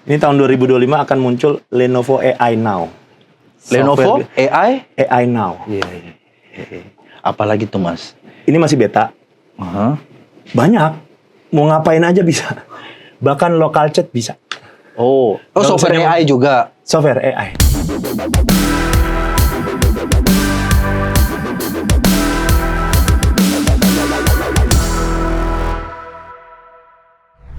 Ini tahun 2025 akan muncul Lenovo AI Now. Lenovo AI? AI Now. Iya. Apalagi tuh, Mas? Ini masih beta. Banyak. Mau ngapain aja bisa. Bahkan local chat bisa. Oh, software AI juga. Software AI.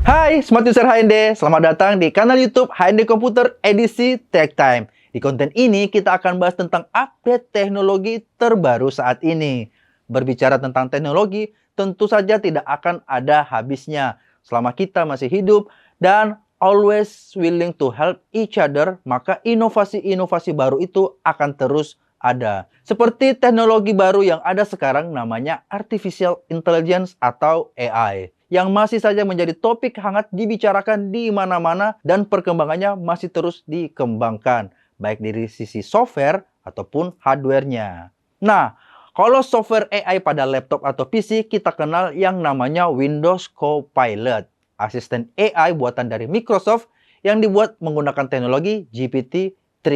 Hai, Smart User HND. Selamat datang di kanal YouTube HND Komputer edisi Tech Time. Di konten ini kita akan bahas tentang update teknologi terbaru saat ini. Berbicara tentang teknologi, tentu saja tidak akan ada habisnya. Selama kita masih hidup dan always willing to help each other, maka inovasi-inovasi baru itu akan terus ada. Seperti teknologi baru yang ada sekarang namanya Artificial Intelligence atau AI. Yang masih saja menjadi topik hangat dibicarakan di mana-mana dan perkembangannya masih terus dikembangkan. Baik dari sisi software ataupun hardware-nya. Nah, kalau software AI pada laptop atau PC, kita kenal yang namanya Windows Copilot. Asisten AI buatan dari Microsoft yang dibuat menggunakan teknologi GPT-3.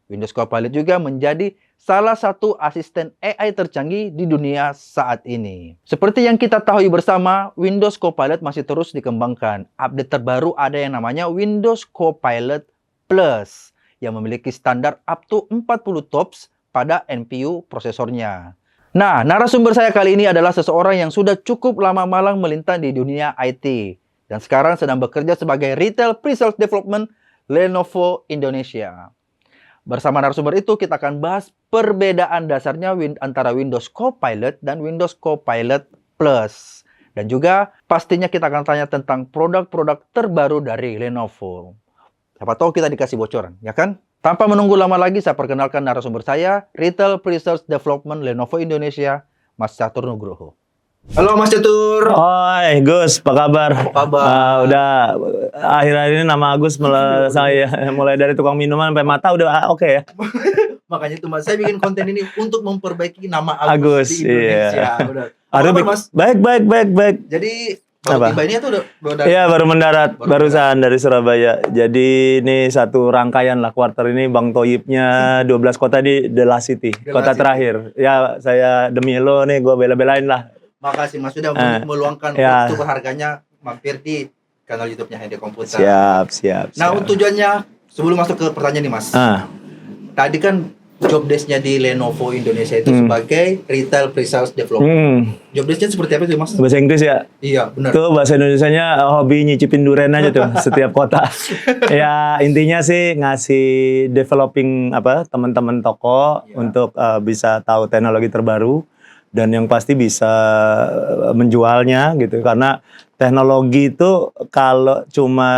Windows Copilot juga menjadi salah satu asisten AI tercanggih di dunia saat ini. Seperti yang kita tahu bersama, Windows Copilot masih terus dikembangkan. Update terbaru ada yang namanya Windows Copilot Plus yang memiliki standar up to 40 TOPS pada NPU prosesornya. Nah, narasumber saya kali ini adalah seseorang yang sudah cukup lama malang melintang di dunia IT dan sekarang sedang bekerja sebagai Retail Pre-Sales Development Lenovo Indonesia. Bersama narasumber itu kita akan bahas perbedaan dasarnya antara Windows Copilot dan Windows Copilot Plus. Dan juga pastinya kita akan tanya tentang produk-produk terbaru dari Lenovo. Siapa tahu kita dikasih bocoran, ya kan? Tanpa menunggu lama lagi, saya perkenalkan narasumber saya, Retail Pre-Sales Development Lenovo Indonesia, Mas Catur Nugroho. Halo Mas Catur. Oi, Gus, apa kabar? Apa kabar? Udah akhir-akhir ini nama Agus mulai dari tukang minuman sampai mata udah oke ya. Makanya itu Mas, saya bikin konten ini untuk memperbaiki nama Agus, Agus di Indonesia. iya. Udah. Aduh, Apa kabar, Mas? baik. Jadi Apa? baru tiba ini tuh udah Iya, baru mendarat Baru barusan dari Surabaya. Jadi ini satu rangkaian lah kuarter ini Bang Toyibnya 12 kota di The Last City, The kota Last City. terakhir. Ya, saya demi lo nih gue bela-belain lah. Makasih Mas sudah meluangkan ya. waktu berharganya mampir di kanal YouTube-nya HND Komputer. Siap. Nah, tujuannya sebelum masuk ke pertanyaan nih Mas. Tadi kan job desk-nya di Lenovo Indonesia itu sebagai Retail Pre-Sales Development. Job desk-nya seperti apa itu Mas? Bahasa Inggris ya? Iya, benar. Tuh bahasa Indonesianya hobi nyicipin durian aja tuh setiap kota. Ya intinya sih ngasih developing teman-teman toko untuk bisa tahu teknologi terbaru dan yang pasti bisa menjualnya gitu, karena teknologi itu kalau cuma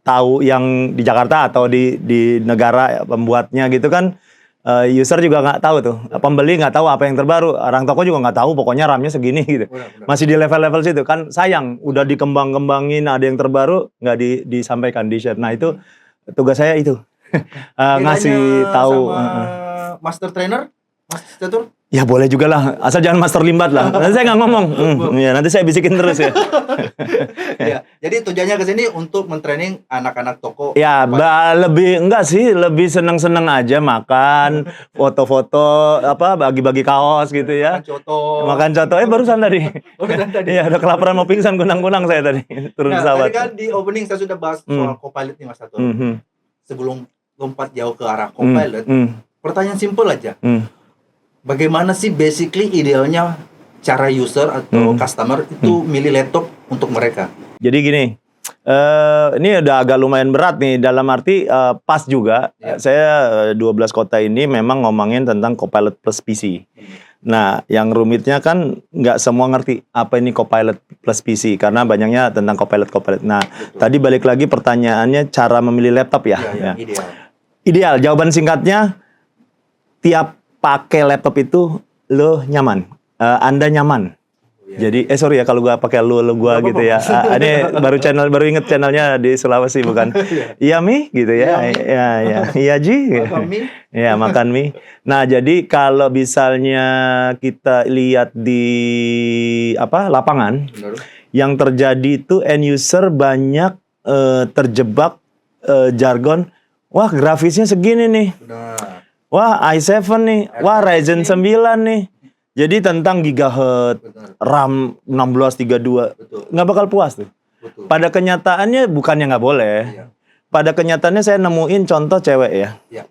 tahu yang di Jakarta atau di negara pembuatnya gitu kan, user juga nggak tahu tuh, pembeli nggak tahu apa yang terbaru, orang toko juga nggak tahu, pokoknya RAM-nya segini gitu. Masih di level-level situ kan, sayang udah dikembang-kembangin ada yang terbaru nggak disampaikan di share. Nah itu tugas saya itu ngasih tahu. Sama Master Trainer Mas Catur? Ya boleh juga lah, asal jangan master limbat lah. Nanti saya nggak ngomong. Ya nanti saya bisikin terus ya. Ya, jadi tujuannya ke sini untuk mentraining anak-anak toko. Ya, lebih seneng-seneng aja makan, foto-foto, bagi-bagi kaos gitu ya. Makan coto. Barusan tadi. Iya, udah kelaparan mau pingsan kunang-kunang saya tadi turun pesawat. Tadi kan di opening saya sudah bahas soal Copilot nih Mas Catur. Sebelum lompat jauh ke arah Copilot, pertanyaan simpel aja. Bagaimana sih basically idealnya cara user atau customer itu milih laptop untuk mereka? Jadi gini, ini udah agak lumayan berat nih, dalam arti pas juga. Saya 12 kota ini memang ngomongin tentang Copilot plus PC. Nah, yang rumitnya kan nggak semua ngerti apa ini Copilot plus PC, karena banyaknya tentang Copilot. Nah, tadi balik lagi pertanyaannya cara memilih laptop ya. Ideal. Jawaban singkatnya, tiap pakai laptop itu lo nyaman, Anda nyaman. Jadi sorry ya kalau gua pakai lu gua gitu ya. Ini baru inget channelnya di Sulawesi bukan? Iya Mi gitu ya. Iya Ji. Ya makan mie. Nah jadi kalau misalnya kita lihat di lapangan, yang terjadi itu end user banyak terjebak jargon, wah grafisnya segini nih, Benar. wah i7 nih, wah Ryzen 9 nih. Jadi tentang gigahertz, Benar. RAM 1632, Betul. nggak bakal puas tuh. Betul. Pada kenyataannya bukannya nggak boleh. Iya. Pada kenyataannya saya nemuin contoh cewek ya. Iya.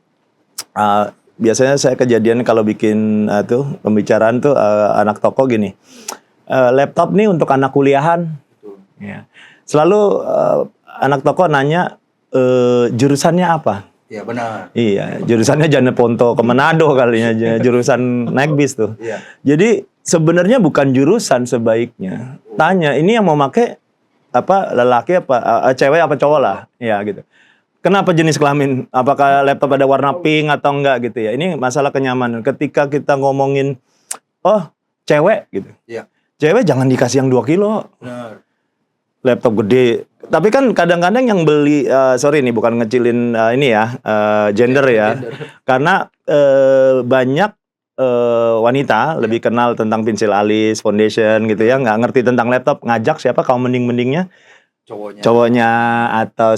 Biasanya saya kejadian kalau bikin tuh pembicaraan tuh anak toko gini. Laptop nih untuk anak kuliahan. Betul. Ya. Selalu anak toko nanya jurusannya apa? Iya, benar. Iya, jurusannya Janeponto ke Manado kalinya aja, jurusan naik bis tuh. Iya. Jadi sebenarnya bukan jurusan sebaiknya. Tanya, ini yang mau make apa lelaki apa cewek apa cowok lah, ya gitu. Kenapa jenis kelamin? Apakah laptop ada warna pink atau enggak gitu ya? Ini masalah kenyamanan. Ketika kita ngomongin, oh cewek gitu. Iya. Cewek jangan dikasih yang 2 kilo. Benar. Laptop gede. Tapi kan kadang-kadang yang beli, sorry nih bukan ngecilin ini ya, gender ya. Gender. Karena banyak wanita lebih kenal tentang pensil alis, foundation gitu ya, nggak ngerti tentang laptop, ngajak siapa kaum mending-mendingnya, cowoknya atau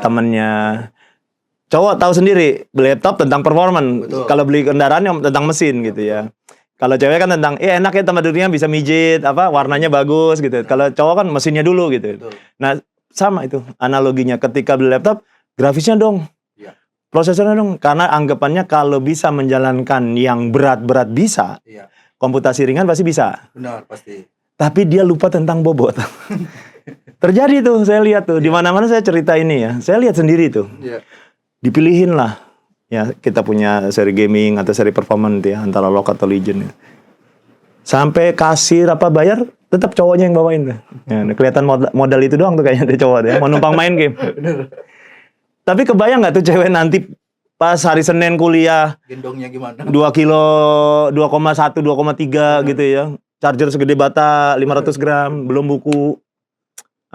temennya. Cowok tahu sendiri, beli laptop tentang performance. Betul. Kalau beli kendaraan yang tentang mesin gitu ya. Kalau cewek kan tentang, enak ya tempat duduknya bisa mijit, apa warnanya bagus gitu. Kalau cowok kan mesinnya dulu gitu. Betul. Nah sama itu analoginya, ketika beli laptop, grafisnya dong, Iya. prosesornya dong. Karena anggapannya kalau bisa menjalankan yang berat-berat bisa, Iya. komputasi ringan pasti bisa. Benar, pasti. Tapi dia lupa tentang bobot. Terjadi tuh, saya lihat tuh. Di mana-mana saya cerita ini ya. Saya lihat sendiri tuh. Iya. Dipilihin lah. Ya, kita punya seri gaming atau seri performance ya, antara Log atau Legion ya. Sampai kasir apa bayar, tetap cowoknya yang bawain tuh. Ya, kelihatan modal itu doang tuh kayaknya dari cowok tuh ya, mau numpang main game. Benar. Tapi kebayang nggak tuh cewek nanti pas hari Senin kuliah Gendongnya gimana? 2 kilo, 2,1, 2,3 gitu ya. Charger segede bata, 500 gram, belum buku.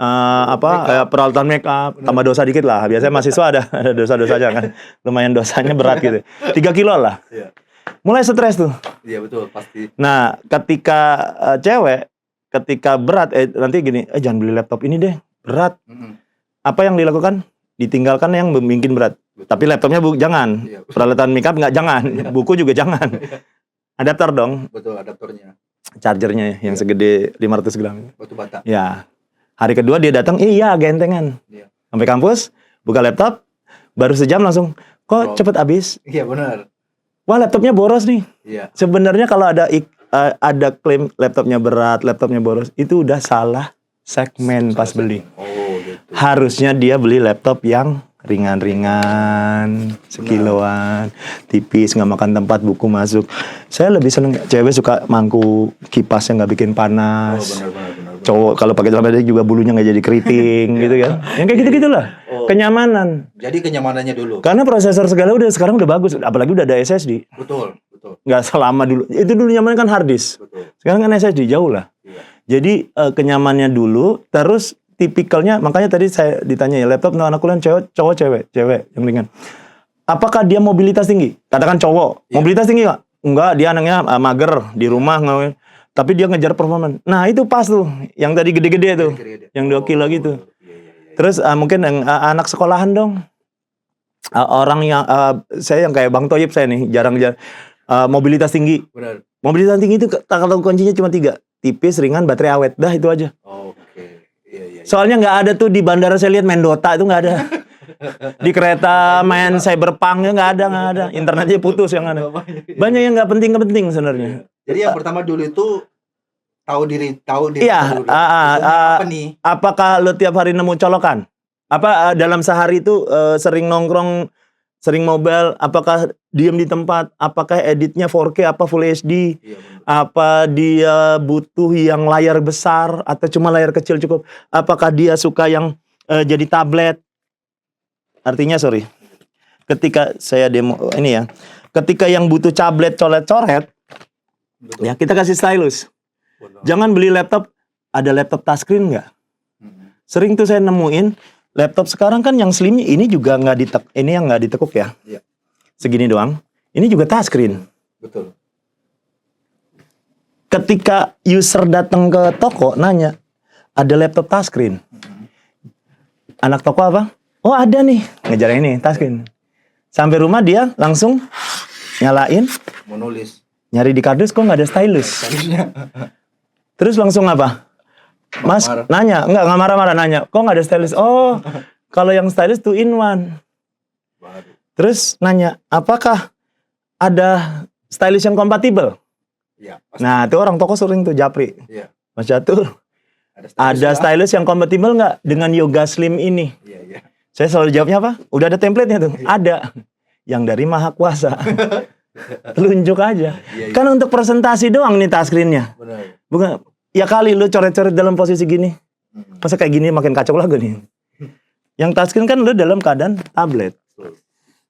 Peralatan make up, tambah dosa dikit lah. Biasanya mahasiswa ada dosa-dosanya kan. Lumayan dosanya berat gitu. 3 kilo lah. Iya. Mulai stres tuh. Iya, betul, pasti. Nah, ketika cewek, ketika berat, nanti gini, jangan beli laptop ini deh, berat. Mm-mm. Apa yang dilakukan? Ditinggalkan yang bikin berat. Betul. Tapi laptopnya jangan. Iya, betul. Peralatan make up nggak jangan. Iya. Buku juga jangan. Adapter dong. Betul, adaptornya. Chargernya yang Iya. segede 500 gram. Batu bata. Ya. Hari kedua dia datang, iya gentengan. Iya. Sampai kampus, buka laptop, baru sejam langsung, kok cepet habis? Iya, benar. Wah laptopnya boros nih. Iya. Sebenarnya kalau ada klaim laptopnya berat, laptopnya boros, itu udah salah segmen pas beli. Oh, gitu. Harusnya dia beli laptop yang ringan-ringan, sekiloan, tipis, nggak makan tempat, buku masuk. Saya lebih seneng cewek suka mangku kipasnya nggak bikin Oh, panas. benar. Cowok kalau pakai celana pendek juga bulunya nggak jadi keriting gitu kan. Yang kayak gitu-gitulah. Oh. Kenyamanan. Jadi kenyamanannya dulu. Karena prosesor segala sekarang udah bagus, apalagi udah ada SSD. Betul. Nggak selama dulu. Itu dulu nyaman kan hard disk. Betul. Sekarang kan SSD jauh lah. Iya. Jadi kenyamannya dulu, terus tipikalnya, makanya tadi saya ditanya ya, laptop untuk anak kuliah cowok cewek yang ringan. Apakah dia mobilitas tinggi? Katakan cowok, Iya. mobilitas tinggi nggak? Enggak, dia anaknya mager di rumah, tapi dia ngejar performance. Nah itu pas tuh, yang tadi gede-gede tuh, yang 2 kilo gitu. Iya. Terus mungkin yang anak sekolahan dong, orang yang saya yang kayak Bang Toyib saya nih, jarang mobilitas tinggi. Benar. Mobilitas tinggi itu kata kuncinya cuma 3, tipis, ringan, baterai awet, dah itu aja. Oke. Iya. Soalnya nggak ada tuh di bandara, saya lihat main Dota itu nggak ada. Di kereta main Cyberpunk nggak ada. Internetnya putus yang ada. Banyak yang nggak penting sebenarnya. Jadi yang pertama dulu itu tahu diri Iya. dulu. Apa nih? Apakah lo tiap hari nemu colokan? Apa dalam sehari itu sering nongkrong, sering mobile? Apakah diem di tempat? Apakah editnya 4K apa Full HD? Iya, benar. Apa dia butuh yang layar besar atau cuma layar kecil cukup? Apakah dia suka yang jadi tablet? Artinya ketika saya demo ini ya, ketika yang butuh tablet coret-coret, Betul. ya kita kasih stylus. Benar. Jangan beli laptop, ada laptop touchscreen nggak? Sering tuh saya nemuin laptop sekarang kan yang slim ini juga ini yang nggak ditekuk ya, Iya. segini doang. Ini juga touchscreen. Betul. Ketika user datang ke toko nanya, ada laptop touchscreen. anak toko apa? Oh ada nih, ngejar ini, touchscreen. Sampai rumah dia langsung nyalain, Menulis. nyari di kardus kok nggak ada stylus. Terus langsung apa? Mas Marah. nanya, nggak marah-marah nanya, kok nggak ada stylus? Oh, kalau yang stylus 2 in 1. Baru. Terus nanya, apakah ada stylus yang kompatibel? Iya. pasti. Nah, itu orang toko sering tuh japri. Iya. Mas Catur, ada Ada stylus yang kompatibel nggak dengan Yoga Slim ini? Iya, iya. Saya selalu jawabnya apa? Udah ada template-nya tuh? Ada. Yang dari Maha Kuasa. Telunjuk aja. Iya, iya. Kan untuk presentasi doang nih touchscreen-nya. Benar. Bukan, ya kali lu coret-coret dalam posisi gini. Masa kayak gini makin kacau lagi nih. Yang touchscreen kan lu dalam keadaan tablet. Betul.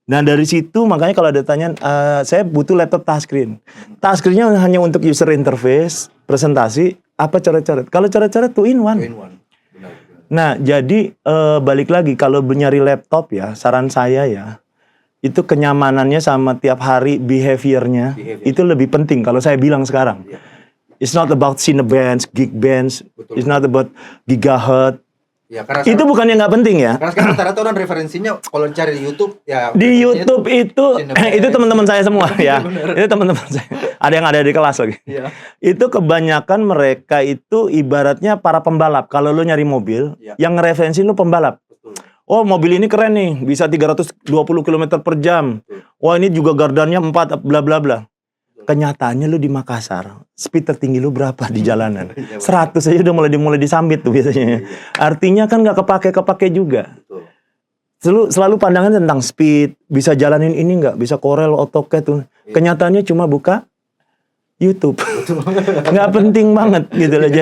Nah dari situ makanya kalau ada tanya, saya butuh laptop touchscreen. Touchscreen-nya hanya untuk user interface, presentasi, apa coret-coret. Kalau coret-coret 2 in 1. 2 in 1. Benar. Nah jadi balik lagi kalau nyari laptop ya, saran saya ya, itu kenyamanannya sama tiap hari behaviornya Behavior. itu lebih penting kalau saya bilang sekarang. Iya. It's not about Cinebench, Geekbench, Betul. it's not about Gigahertz. Ya, karena Itu bukan yang nggak penting ya. karena sekarang rata-rata orang referensinya kalau cari di YouTube ya Di referensinya YouTube itu Cinebench. itu teman-teman saya semua ya. Bener. Itu teman-teman saya. Ada yang ada di kelas lagi. Iya. Itu kebanyakan mereka itu ibaratnya para pembalap. Kalau lu nyari mobil, Iya. yang ngereferensi lu pembalap. Betul. Oh, mobil ini keren nih, bisa 320 km per jam. Betul. Wah, ini juga gardannya 4 bla bla bla. Kenyataannya lu di Makassar, speed tertinggi lu berapa di jalanan? Iya, 100 aja udah mulai disambit tuh biasanya. Artinya kan nggak kepake juga. Betul. Selalu pandangan tentang speed, bisa jalanin ini nggak, bisa Corel, AutoCAD tuh. Iya. Kenyataannya cuma buka YouTube. Nggak penting banget gitu loh.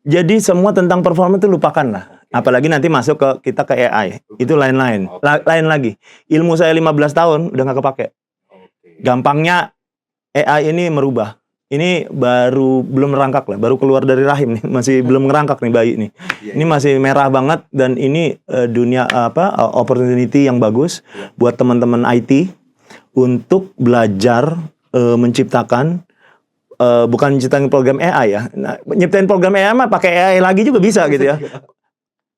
Jadi semua tentang performa itu lupakan lah. Apalagi nanti masuk ke kita ke AI, itu lain-lain. Lain lagi. Ilmu saya 15 tahun udah nggak kepake. Oke. Gampangnya AI ini merubah. Ini baru belum merangkak lah, baru keluar dari rahim nih, masih belum ngerangkak nih bayi nih. Iya, Ini masih merah banget dan ini dunia opportunity yang bagus buat teman-teman IT untuk belajar menciptakan bukan menciptakan program AI ya. Nah, nyiptain program AI mah pakai AI lagi juga bisa gitu ya.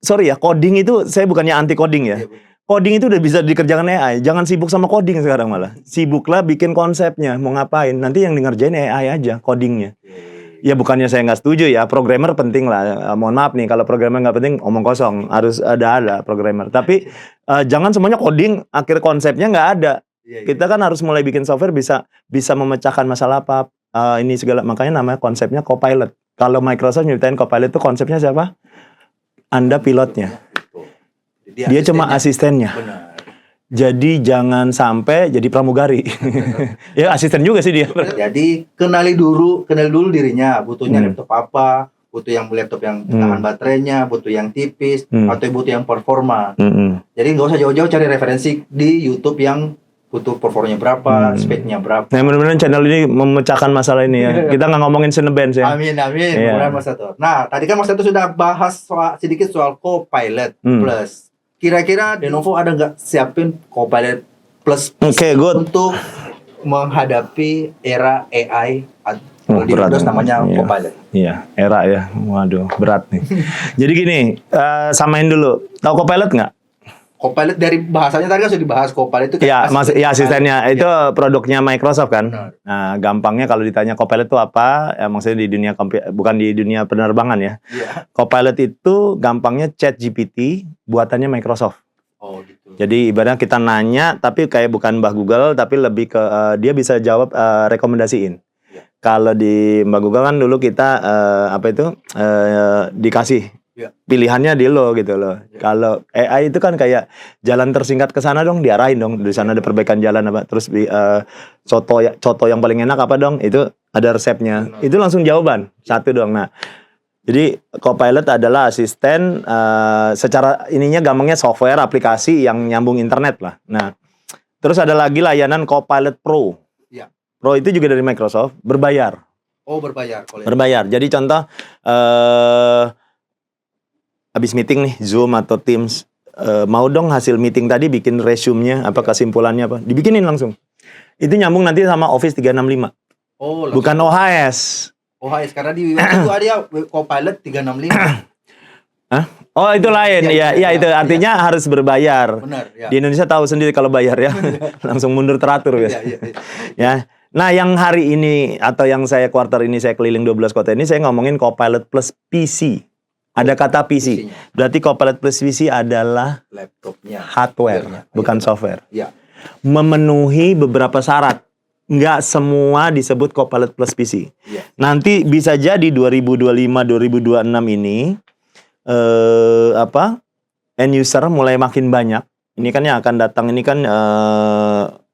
Sorry ya, coding itu saya bukannya anti coding ya. Iya, benar. Coding itu udah bisa dikerjakan AI. Jangan sibuk sama coding sekarang malah. Sibuklah bikin konsepnya, mau ngapain. Nanti yang ngerjain AI aja, codingnya. Ya bukannya saya nggak setuju ya, programmer penting lah. Mohon maaf nih, kalau programmer nggak penting, omong kosong. Harus ada programmer. Tapi jangan semuanya coding, akhir konsepnya nggak ada. Iya, iya. Kita kan harus mulai bikin software bisa memecahkan masalah apa, ini segala. Makanya namanya konsepnya Copilot. Kalau Microsoft nyiptain Copilot itu konsepnya siapa? Anda pilotnya. Betul. Dia cuma asistennya. Benar. Jadi jangan sampai jadi pramugari. Ya asisten juga sih dia. Jadi kenali dulu dirinya, butuhnya laptop apa, butuh yang laptop yang tahan baterainya, butuh yang tipis, atau butuh yang performa. Jadi nggak usah jauh-jauh cari referensi di YouTube yang butuh performanya berapa, speknya berapa. Nah, mudah-mudahan channel ini memecahkan masalah ini ya. Kita nggak ngomongin Cinebench ya. Amin, Iya. mudah-mudahan Mas Satur. Nah, tadi kan Mas Satur sudah bahas sedikit soal Copilot Plus. Kira-kira Lenovo ada nggak siapin Copilot Plus Oke, good. untuk menghadapi era AI? Kalau di berat. Windows namanya Iya. Copilot. Iya, era ya. Waduh, berat nih. Jadi gini, samain dulu. Tahu Copilot nggak? Copilot dari bahasanya tadi kan sudah dibahas. Copilot itu Ya, asistennya itu produknya Microsoft kan. Benar. Nah, gampangnya kalau ditanya Copilot itu apa? Ya, maksudnya di dunia bukan di dunia penerbangan ya. Iya. Copilot itu gampangnya ChatGPT buatannya Microsoft. Oh gitu. Jadi ibaratnya kita nanya tapi kayak bukan Mbah Google tapi lebih ke dia bisa jawab rekomendasiin. Iya. Kalau di Mbah Google kan dulu kita dikasih Iya. pilihannya di lo gitu loh. Iya. Kalau AI itu kan kayak jalan tersingkat ke sana dong, diarahin dong. Di sana ada perbaikan jalan apa. Terus coto yang paling enak apa dong? Itu ada resepnya. Benar. Itu langsung jawaban satu dong. Nah, jadi Copilot adalah asisten secara ininya gampangnya software aplikasi yang nyambung internet lah. Nah, terus ada lagi layanan Copilot Pro. Iya. Pro itu juga dari Microsoft, berbayar. Oh berbayar. Kalau Berbayar. Jadi contoh habis meeting nih Zoom atau Teams, mau dong hasil meeting tadi bikin resume-nya, apa kesimpulannya apa, dibikinin langsung. Itu nyambung nanti sama Office 365. Oh, langsung. Bukan OHS. OHS karena di web itu ada Copilot 365. Hah? Oh, itu lain. Iya, itu artinya harus berbayar. Benar, ya. Di Indonesia tahu sendiri kalau bayar ya. Langsung mundur teratur Iya, biasa. iya, iya. Ya. Nah, yang hari ini atau yang saya kuartal ini saya keliling 12 kota ini saya ngomongin Copilot Plus PC. Ada kata PC. PC-nya. Berarti Copilot Plus PC adalah Laptopnya. hardware, bukan software. Iya. Memenuhi beberapa syarat. Nggak semua disebut Copilot Plus PC. Iya. Nanti bisa jadi 2025-2026 ini end user mulai makin banyak. Ini kan yang akan datang ini kan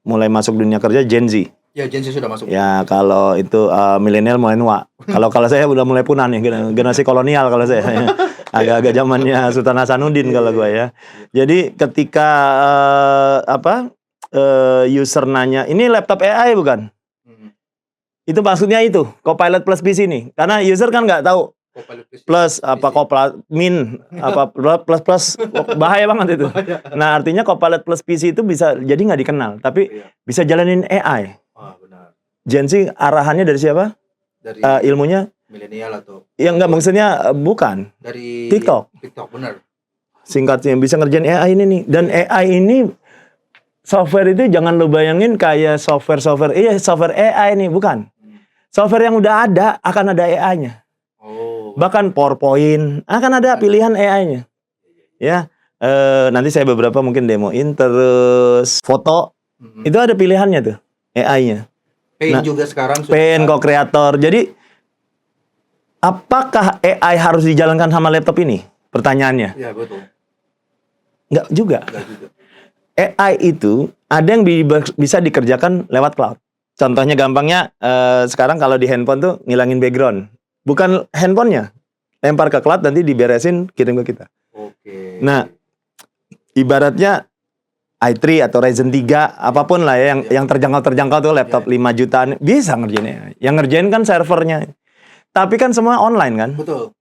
mulai masuk dunia kerja Gen Z. Ya, Gen Z sudah masuk. Ya kalau itu milenial mulai nua. Kalau saya udah mulai punah nih generasi kolonial kalau saya. Agak-agak zamannya Sultan Hasanuddin kalau gue ya. Jadi ketika user nanya, ini laptop AI bukan? Itu maksudnya itu, Copilot Plus PC nih. Karena user kan nggak tahu Copilot PC. plus apa Copilot min apa plus bahaya banget itu. Nah artinya Copilot Plus PC itu bisa jadi nggak dikenal, tapi Iya. bisa jalanin AI. Ah, benar. Gen Z arahannya dari siapa? Dari Ilmunya? milenial atau Ya nggak maksudnya bukan. dari TikTok. TikTok, benar. Singkatnya bisa ngerjain AI ini nih. Dan AI ini software itu jangan lo bayangin kayak software AI nih, bukan. Software yang udah ada akan ada AI-nya. Oh. Bahkan PowerPoint akan ada pilihan AI-nya. Ya, nanti saya beberapa mungkin demoin. Terus foto itu ada pilihannya tuh AI-nya. Paint Nah, juga sekarang sudah. Paint, co-creator. Jadi apakah AI harus dijalankan sama laptop ini? Pertanyaannya. Ya, betul. Enggak juga. Enggak juga. AI itu ada yang bisa dikerjakan lewat cloud. Contohnya gampangnya sekarang kalau di handphone tuh ngilangin background. Bukan handphonenya. Lempar ke cloud nanti diberesin kirim ke kita. Oke. Nah, ibaratnya i3 atau Ryzen 3 apapun lah ya yang terjangkau tuh laptop 5 jutaan bisa ngerjain AI. Yang ngerjain kan servernya. Tapi kan semua online kan? Betul.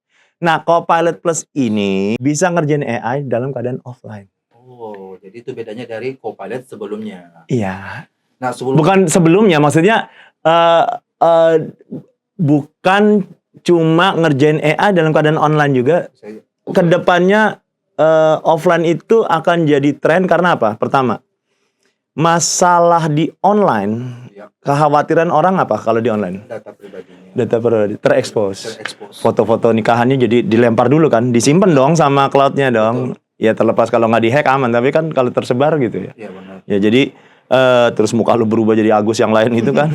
Nah, Copilot Plus ini bisa ngerjain AI dalam keadaan offline. Oh, jadi itu bedanya dari Copilot sebelumnya. Iya. Nah, Bukan sebelumnya, maksudnya bukan cuma ngerjain AI dalam keadaan online juga. Kedepannya offline itu akan jadi tren karena apa? Pertama, masalah di online, kekhawatiran orang apa kalau di online? Data pribadinya. Data pribadi terekspos. Terekspos. Foto-foto nikahannya jadi dilempar dulu kan, disimpan dong sama cloudnya dong. Ya terlepas kalau nggak dihack aman, tapi kan kalau tersebar gitu ya. Iya, benar. Ya jadi terus muka lu berubah jadi Agus yang lain gitu kan.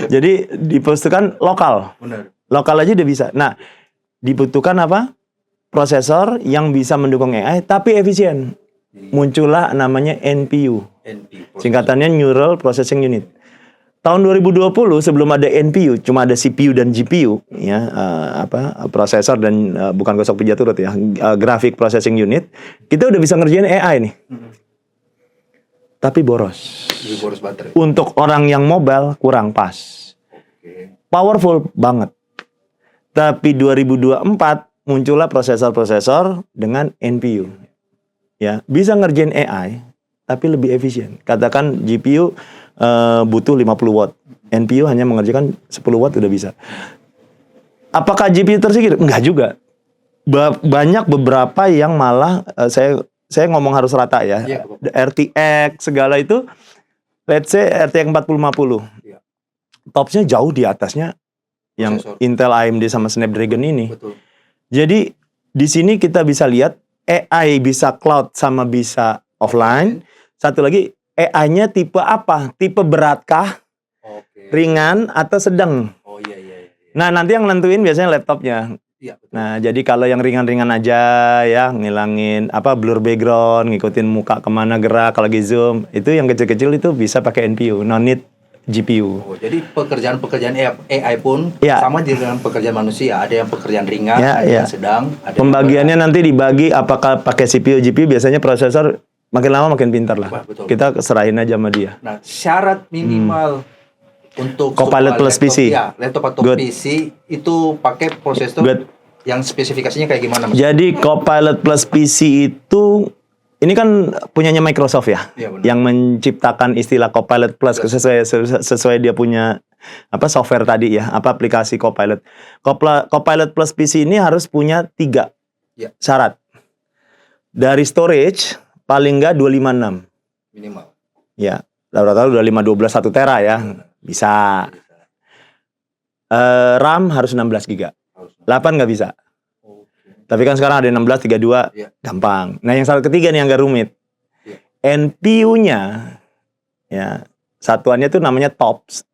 Jadi diposisikan lokal. Benar. Lokal aja udah bisa. Nah, dibutuhkan apa? Prosesor yang bisa mendukung AI tapi efisien. Muncullah namanya NPU. NP. Singkatannya Neural Processing Unit. Tahun 2020 sebelum ada NPU, cuma ada CPU dan GPU, ya prosesor dan bukan gosok pijat turut ya, Graphic Processing Unit. Kita udah bisa ngerjain AI nih. Tapi boros. Lebih boros baterai. Untuk orang yang mobile kurang pas. Oke. Powerful banget. Tapi 2024 muncullah prosesor-prosesor dengan NPU. Ya, bisa ngerjain AI tapi lebih efisien. Katakan GPU butuh 50 watt. NPU hanya mengerjakan 10 watt udah bisa. Apakah GPU tersingkir? Enggak juga. Banyak beberapa yang malah saya ngomong harus rata ya. Iya, RTX segala itu let's say RTX 4050. Iya. Topsnya jauh di atasnya yang Prosesor. Intel AMD sama Snapdragon ini. Betul. Jadi di sini kita bisa lihat AI bisa cloud sama bisa offline. Satu lagi AI-nya tipe apa? Tipe beratkah, Oke. ringan atau sedang? Oh iya. Nah, nanti yang nentuin biasanya laptopnya. Iya, betul. Nah, jadi kalau yang ringan-ringan aja ya, ngilangin blur background, ngikutin muka kemana gerak, kalau lagi zoom, itu yang kecil-kecil itu bisa pakai NPU, no need GPU. Oh, jadi pekerjaan AI pun Ya. sama dengan pekerjaan manusia. Ada yang pekerjaan ringan, Ya, ada ya. yang sedang, ada Pembagiannya nanti dibagi apakah pakai CPU, GPU, biasanya prosesor makin lama makin pintar lah. Wah, betul. Kita serahin aja sama dia. Nah, syarat minimal untuk Copilot sebuah plus laptop, PC. Ya, laptop atau Good. PC itu pakai prosesor Good. yang spesifikasinya kayak gimana, Mas? Jadi Copilot plus PC itu ini kan punyanya Microsoft ya, Iya, benar. yang menciptakan istilah Copilot plus sesuai dia punya software tadi ya, aplikasi Copilot. Copilot plus PC ini harus punya 3 Ya. syarat. Dari storage paling nggak 256. Minimal. Ya, rata-rata udah 512 1 tera ya. Bisa. RAM harus 16 GB. 8 nggak bisa. Tapi kan sekarang ada 16 32, gampang. Nah, yang salah ketiga nih yang agak rumit. NPU-nya ya, satuannya tuh namanya TOPS.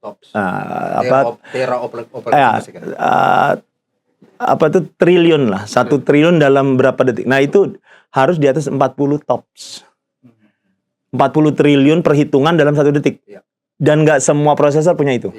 Apa tuh triliun lah, 1 triliun dalam berapa detik. Nah, itu harus di atas 40 TOPS. 40 triliun perhitungan dalam 1 detik. Dan nggak semua prosesor punya itu.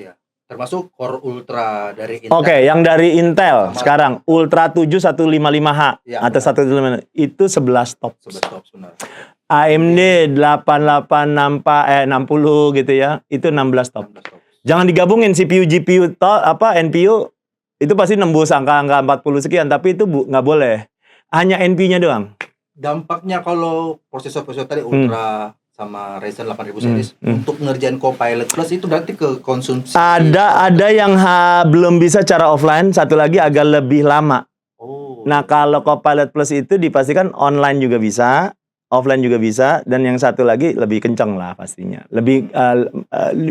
Termasuk Core Ultra dari Intel. Oke, yang dari Intel sekarang Ultra 7 155H atau 155 itu 11 TOPS. 11 TOPS benar. AMD 8860 gitu ya, itu 16 TOPS. Jangan digabungin CPU, GPU, NPU itu pasti nembus angka 40 sekian, tapi itu nggak boleh. Hanya NPU-nya doang. Dampaknya kalau prosesor-prosesor tadi Ultra sama Ryzen 8000 series untuk ngerjain Copilot Plus itu berarti ke konsumsi. Ada yang belum bisa cara offline, satu lagi agak lebih lama. Nah, kalau Copilot Plus itu dipastikan online juga bisa, offline juga bisa, dan yang satu lagi lebih kencang lah pastinya. Lebih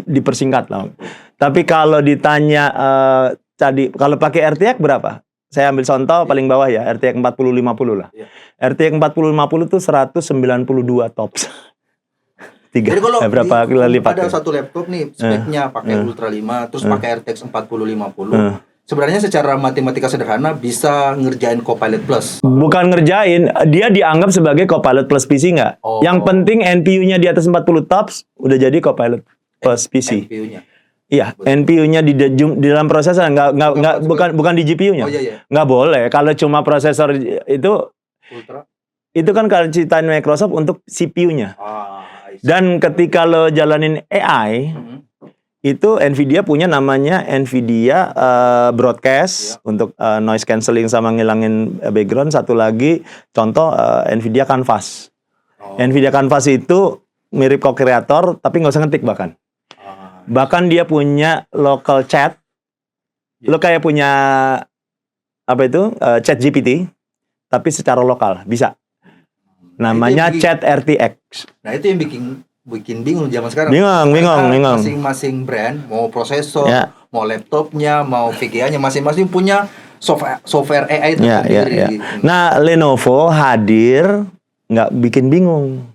dipersingkat lah. Tapi kalau ditanya tadi kalau pakai RTX berapa? Saya ambil contoh paling bawah ya, RTX 4050 lah. RTX 4050 tuh 192 TOPS. Jadi kalau berapa kali lipat? Ada satu laptop nih speknya pakai Ultra 5 terus pakai RTX 4050. Sebenarnya secara matematika sederhana bisa ngerjain Copilot Plus. Bukan ngerjain, dia dianggap sebagai Copilot Plus PC nggak? Yang penting NPU-nya di atas 40 TOPS udah jadi Copilot Plus PC. NPU-nya. Iya, NPU-nya di dalam prosesor nggak bukan di GPU-nya. Nggak boleh. Kalau cuma prosesor itu Ultra itu kan kalau ceritain Microsoft untuk CPU-nya. Dan ketika lo jalanin AI, itu Nvidia punya namanya Nvidia Broadcast untuk noise cancelling sama ngilangin background. Satu lagi contoh Nvidia Canvas. Nvidia Canvas itu mirip co-creator tapi nggak usah ngetik bahkan. Bahkan dia punya local chat. Lo kayak punya apa itu chat GPT tapi secara lokal bisa. Namanya chat RTX. Nah, itu yang bikin bingung zaman sekarang. Bingung. Masing-masing brand mau prosesor, mau laptopnya, mau VGA-nya masing-masing punya software AI itu sendiri. Nah, Lenovo hadir nggak bikin bingung.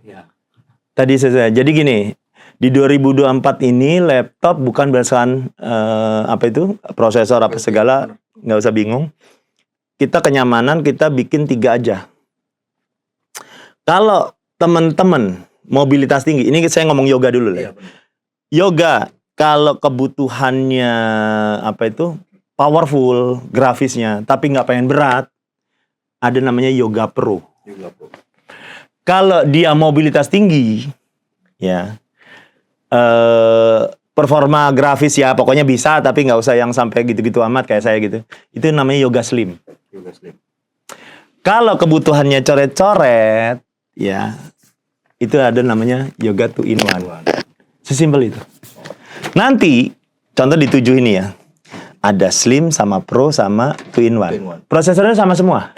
Tadi saya jadi gini, di 2024 ini laptop bukan berdasarkan prosesor apa segala, nggak usah bingung. Kita kenyamanan kita bikin 3 aja. Kalau teman-teman mobilitas tinggi, ini saya ngomong yoga dulu lah. Yoga kalau kebutuhannya powerful grafisnya, tapi nggak pengen berat, ada namanya Yoga Pro. Kalau dia mobilitas tinggi, ya performa grafis ya pokoknya bisa, tapi nggak usah yang sampai gitu-gitu amat kayak saya gitu. Itu namanya Yoga Slim. Kalau kebutuhannya coret-coret, ya itu ada namanya Yoga 2-in-1. Sesimpel itu. Nanti contoh di 7 ini ya, ada Slim sama Pro sama 2-in-1. Prosesornya sama semua,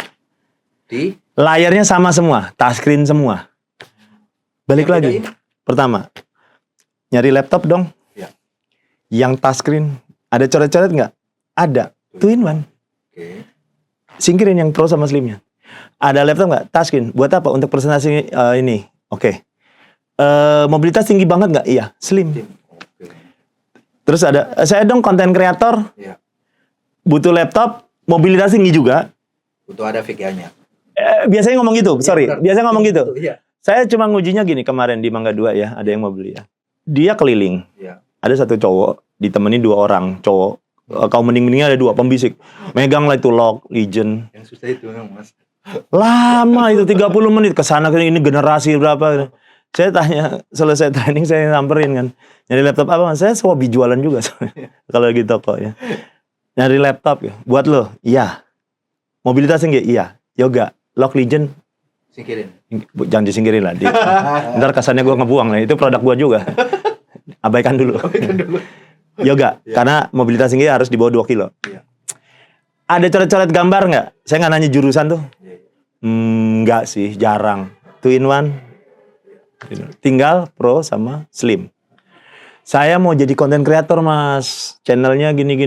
layarnya sama semua, touchscreen semua. Balik lagi, pertama nyari laptop dong, yang touchscreen ada coret-coret nggak? Ada, 2-in-1. Singkirin yang Pro sama Slimnya. Ada laptop nggak? Touchscreen. Buat apa? Untuk presentasi ini. Mobilitas tinggi banget nggak? Iya, Slim. Terus ada, saya dong konten kreator. Butuh laptop, mobilitas tinggi juga. Butuh ada VGA-nya. Biasanya ngomong gitu, biasanya ngomong gitu. Saya cuma ngujinya gini kemarin di Mangga 2 ya, ada yang mau beli ya. Dia keliling. Ada satu cowok, ditemani 2 orang cowok. Kaum mending-mendingnya ada 2 pembisik. Megang lah itu Log, Legend. Yang susah itu Mas. Lama itu 30 menit kesana ini generasi berapa. Saya tanya, selesai training saya samperin kan. Nyari laptop apa Mas? Saya hobi jualan juga kalau lagi toko ya. Nyari laptop ya. Buat lo? Iya. Mobilitas tinggi? Iya. Yoga, Log, Legend. Singkirin. Jangan disingkirin lah. Ntar kesannya gue ngebuang lah. Itu produk gue juga. Abaikan dulu. Yoga, karena mobilitas tinggi harus di bawah 2 kilo. Ada coret-coret gambar nggak? Saya nggak nanya jurusan tuh. Enggak sih, jarang. 2 in 1. Tinggal Pro sama Slim. Saya mau jadi konten kreator, Mas. Channelnya gini.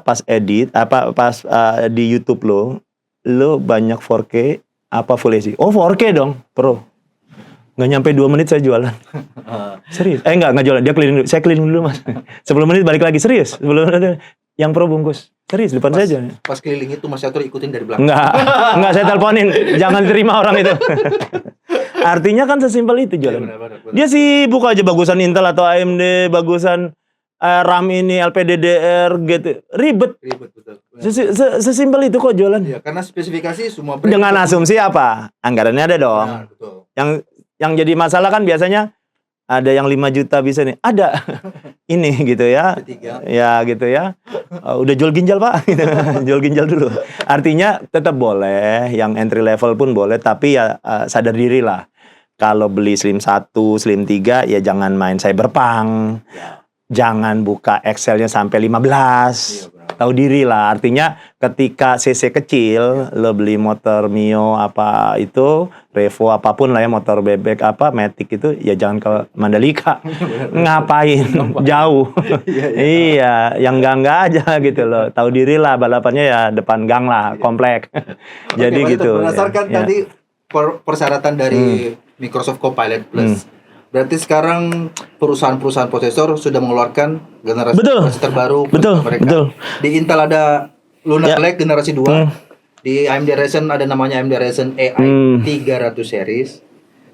Pas di YouTube lo banyak 4K apa Full HD? Oh, 4K dong, Pro. Nggak nyampe 2 menit saya jualan. Serius? Nggak jualan. Dia keliling dulu. Saya keliling dulu, Mas. 10 menit balik lagi. Serius? Yang Pro bungkus. Serius, depan saja. Pas keliling itu Mas Catur ikutin dari belakang. Enggak, saya teleponin. Jangan terima orang itu. Artinya kan sesimpel itu jualan. Benar. Dia sibuk aja bagusan Intel atau AMD, bagusan RAM ini, LPDDR gitu. Ribet. Betul. Sesimpel itu kok jualan. Iya, karena spesifikasi semua brand. Dengan asumsi apa? Anggarannya ada dong. Benar, betul. Yang jadi masalah kan biasanya ada yang 5 juta bisa nih. Ada. Ini gitu ya. Ketiga. Ya gitu ya. Udah jual ginjal, Pak. Jual ginjal dulu. Artinya tetap boleh, yang entry level pun boleh, tapi ya sadar diri lah. Kalau beli Slim 1, Slim 3 ya jangan main Cyberpunk. Ya. Jangan buka Excel-nya sampai 15. Iya, benar. Tahu diri lah. Artinya ketika CC kecil, lo beli motor Mio apa itu, Revo apapun lah ya, motor bebek apa, Matic itu, ya jangan ke Mandalika. Ngapain? Jauh. Iya, yang enggak aja gitu loh. Tahu diri lah, balapannya ya depan gang lah, komplek. Jadi Oke, gitu. Berdasarkan Ya. tadi persyaratan dari Microsoft Copilot Plus. Berarti sekarang perusahaan-perusahaan prosesor sudah mengeluarkan generasi terbaru mereka. Betul. Di Intel ada Lunar Ya. Lake generasi 2. Di AMD Ryzen ada namanya AMD Ryzen AI 300 series.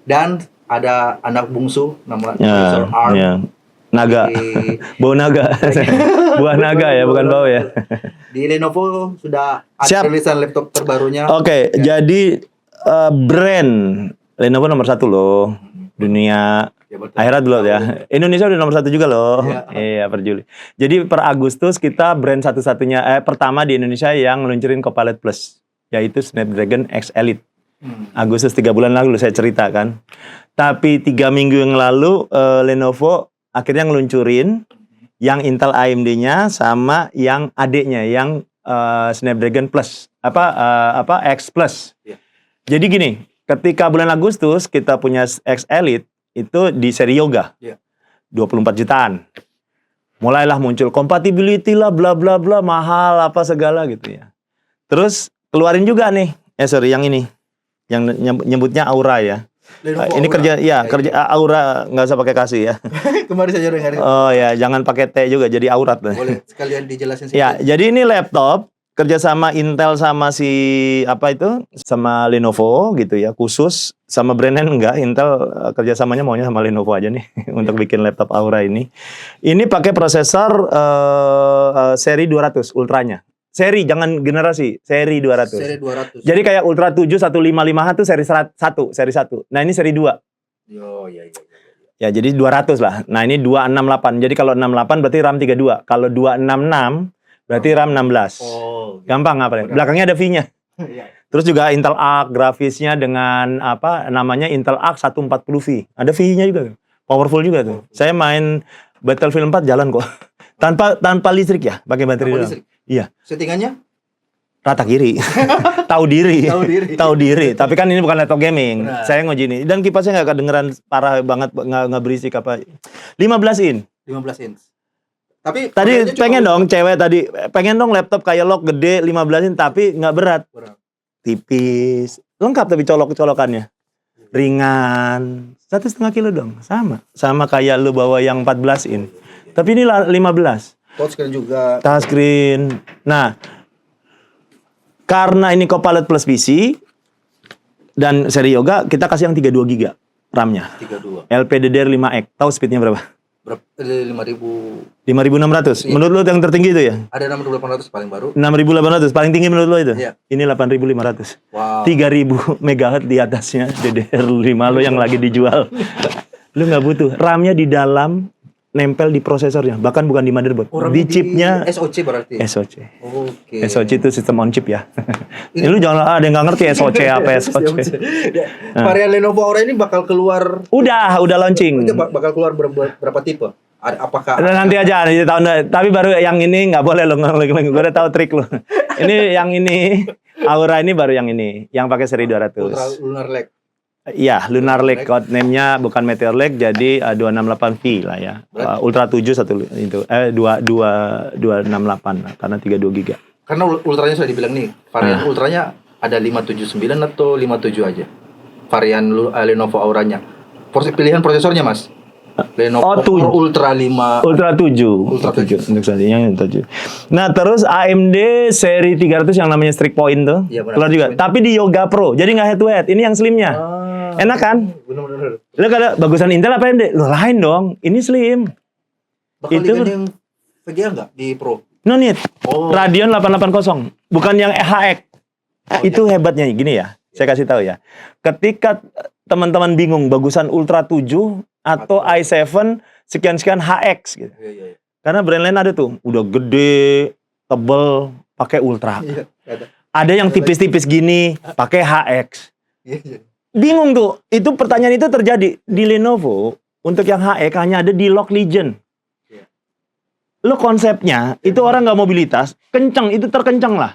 Dan ada anak bungsu namanya processor ARM. Ya. Naga. Bau naga. Buah naga ya, bukan bau ya. Di Lenovo sudah ada Siap. rilisan laptop terbarunya. Oke, jadi brand Lenovo nomor 1 loh. Dunia Ya, betul. akhirat dulu ya. Indonesia udah nomor 1 juga loh. Ya. Iya, per Juli. Jadi per Agustus kita brand satu-satunya pertama di Indonesia yang ngeluncurin Copilot Plus, yaitu Snapdragon X Elite. Agustus 3 bulan lalu saya ceritakan. Tapi 3 minggu yang lalu Lenovo akhirnya ngeluncurin yang Intel AMD-nya sama yang adiknya yang Snapdragon Plus X Plus. Ya. Jadi gini, ketika bulan Agustus kita punya X Elite itu di seri Yoga. Ya. 24 jutaan. Mulailah muncul compatibility lah bla bla bla, mahal apa segala gitu ya. Terus keluarin juga nih. Yang ini. Yang nyebutnya Aura ya. Lenovo Ini Aura. kerja kerja Aura, nggak usah pakai kasih ya. Kemarin saya dengar. Oh ya, jangan pakai T juga jadi aurat. Boleh sekalian dijelasin sih. Ya, jadi ini laptop kerjasama Intel sama sama Lenovo gitu ya, khusus sama brand lain enggak. Intel kerjasamanya maunya sama Lenovo aja nih untuk bikin laptop Aura ini. Ini pakai prosesor seri 200 ultranya. Seri, jangan generasi, seri 200. Seri 200. Jadi kayak Ultra 7 155 itu seri 1. Nah, ini seri 2. Iya. Ya, jadi 200 lah. Nah, ini 268. Jadi kalau 68 berarti RAM 32. Kalau 266 berarti RAM 16. Oh. Gampang apa? Belakangnya ada V-nya. Iya. Terus juga Intel Arc, grafisnya dengan namanya Intel Arc 140V. Ada V-nya juga. Powerful juga tuh. Saya main Battlefield 4 jalan kok. Tanpa listrik ya, pakai baterai doang. Iya. Settingannya? Rata kiri. Tahu diri. Tahu diri. Tapi kan ini bukan laptop gaming. Nah. Saya nguji ini. Dan kipasnya nggak kedengeran parah banget, nggak berisik apa. 15 in. 15 inch. Tapi Tadi pengen dong cewek tadi pengen dong laptop kayak lock gede 15 in tapi nggak berat. Tipis. Lengkap tapi colok-colokannya. Ringan. 1,5 kilo dong. Sama kayak lu bawa yang 14 in. Tapi ini 15. touchscreen juga. Touchscreen. Nah, karena ini Copilot Plus PC dan seri Yoga, kita kasih yang 32 GB RAM-nya. 32. LPDDR 5X. Tahu speednya berapa? Berapa? 5.000. 5.600. Iya. Menurut lo yang tertinggi itu ya? Ada 6.800 paling baru. 6.800 paling tinggi menurut lo itu? Iya. Ini 8.500. Wow. 3.000 MHz di atasnya DDR5 lo yang lagi dijual. Lo nggak butuh. RAM-nya di dalam nempel di prosesornya, bahkan bukan di motherboard. Orang Di chipnya SoC berarti. SoC. Oke. SoC itu sistem on chip ya. Ini lu jangan ada yang nggak ngerti SoC apa SoC. Varian Lenovo Aura ini bakal keluar. Udah launching. Itu bakal keluar berapa tipe? Apakah Nanti aja di tahun, tapi baru yang ini nggak boleh lo gue udah tahu trik lo. Ini yang ini Aura ini baru yang ini, yang pakai seri 200. Ultra Lunar Lake? Iya, Lunar Lake, code name-nya bukan Meteor Lake, jadi 268V lah ya. Ultra 7 satu itu 268 karena 32 GB. Karena ultranya sudah dibilang nih, varian ultranya ada 579 atau 57 aja. Varian Lenovo Auranya. Pilihan prosesornya, Mas. Lenovo Ultra 5 Ultra 7 untuk saat ini yang 7. Nah, terus AMD seri 300 yang namanya Strix Point tuh. Ya, keluar juga. Tapi di Yoga Pro. Jadi nggak head to head. Ini yang slimnya. Enak kan? Benar-benar. Lo kada bagusan Intel apa AMD? Lo lain dong. Ini slim. Bakal Itu diganti yang VGA nggak di Pro? no need. Oh. Radeon 880. Bukan yang HX. Itu hebatnya gini ya. Saya kasih tahu ya. Ketika teman-teman bingung bagusan Ultra 7 atau i7 sekian-sekian HX gitu. Iya. Karena brand lain ada tuh, udah gede, tebel, pakai Ultra. Iya, Ada yang tipis-tipis gini, pakai HX. Iya. Bingung tuh. Itu pertanyaan itu terjadi di Lenovo. Untuk yang HX hanya ada di Lock Legend. Iya. Lo konsepnya itu orang nggak mobilitas, kenceng itu terkenceng lah.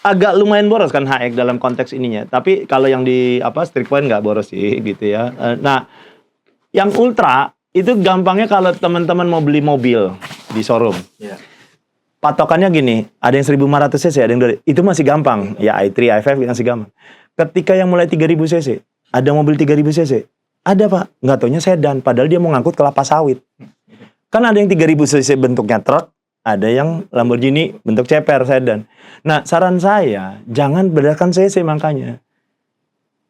Agak lumayan boros kan HX dalam konteks ininya. Tapi kalau yang di Strix Point nggak boros sih gitu ya. Nah, yang Ultra itu gampangnya kalau teman-teman mau beli mobil di showroom. Iya. Patokannya gini, ada yang 1500 cc, ada yang itu masih gampang. Ya i3, i5 masih gampang. Ketika yang mulai 3000 cc, ada mobil 3000 cc. Ada Pak, nggak taunya sedan, padahal dia mau ngangkut kelapa sawit. Kan ada yang 3000 cc bentuknya truk, ada yang Lamborghini bentuk ceper sedan. Nah, saran saya, jangan bedakan cc makanya.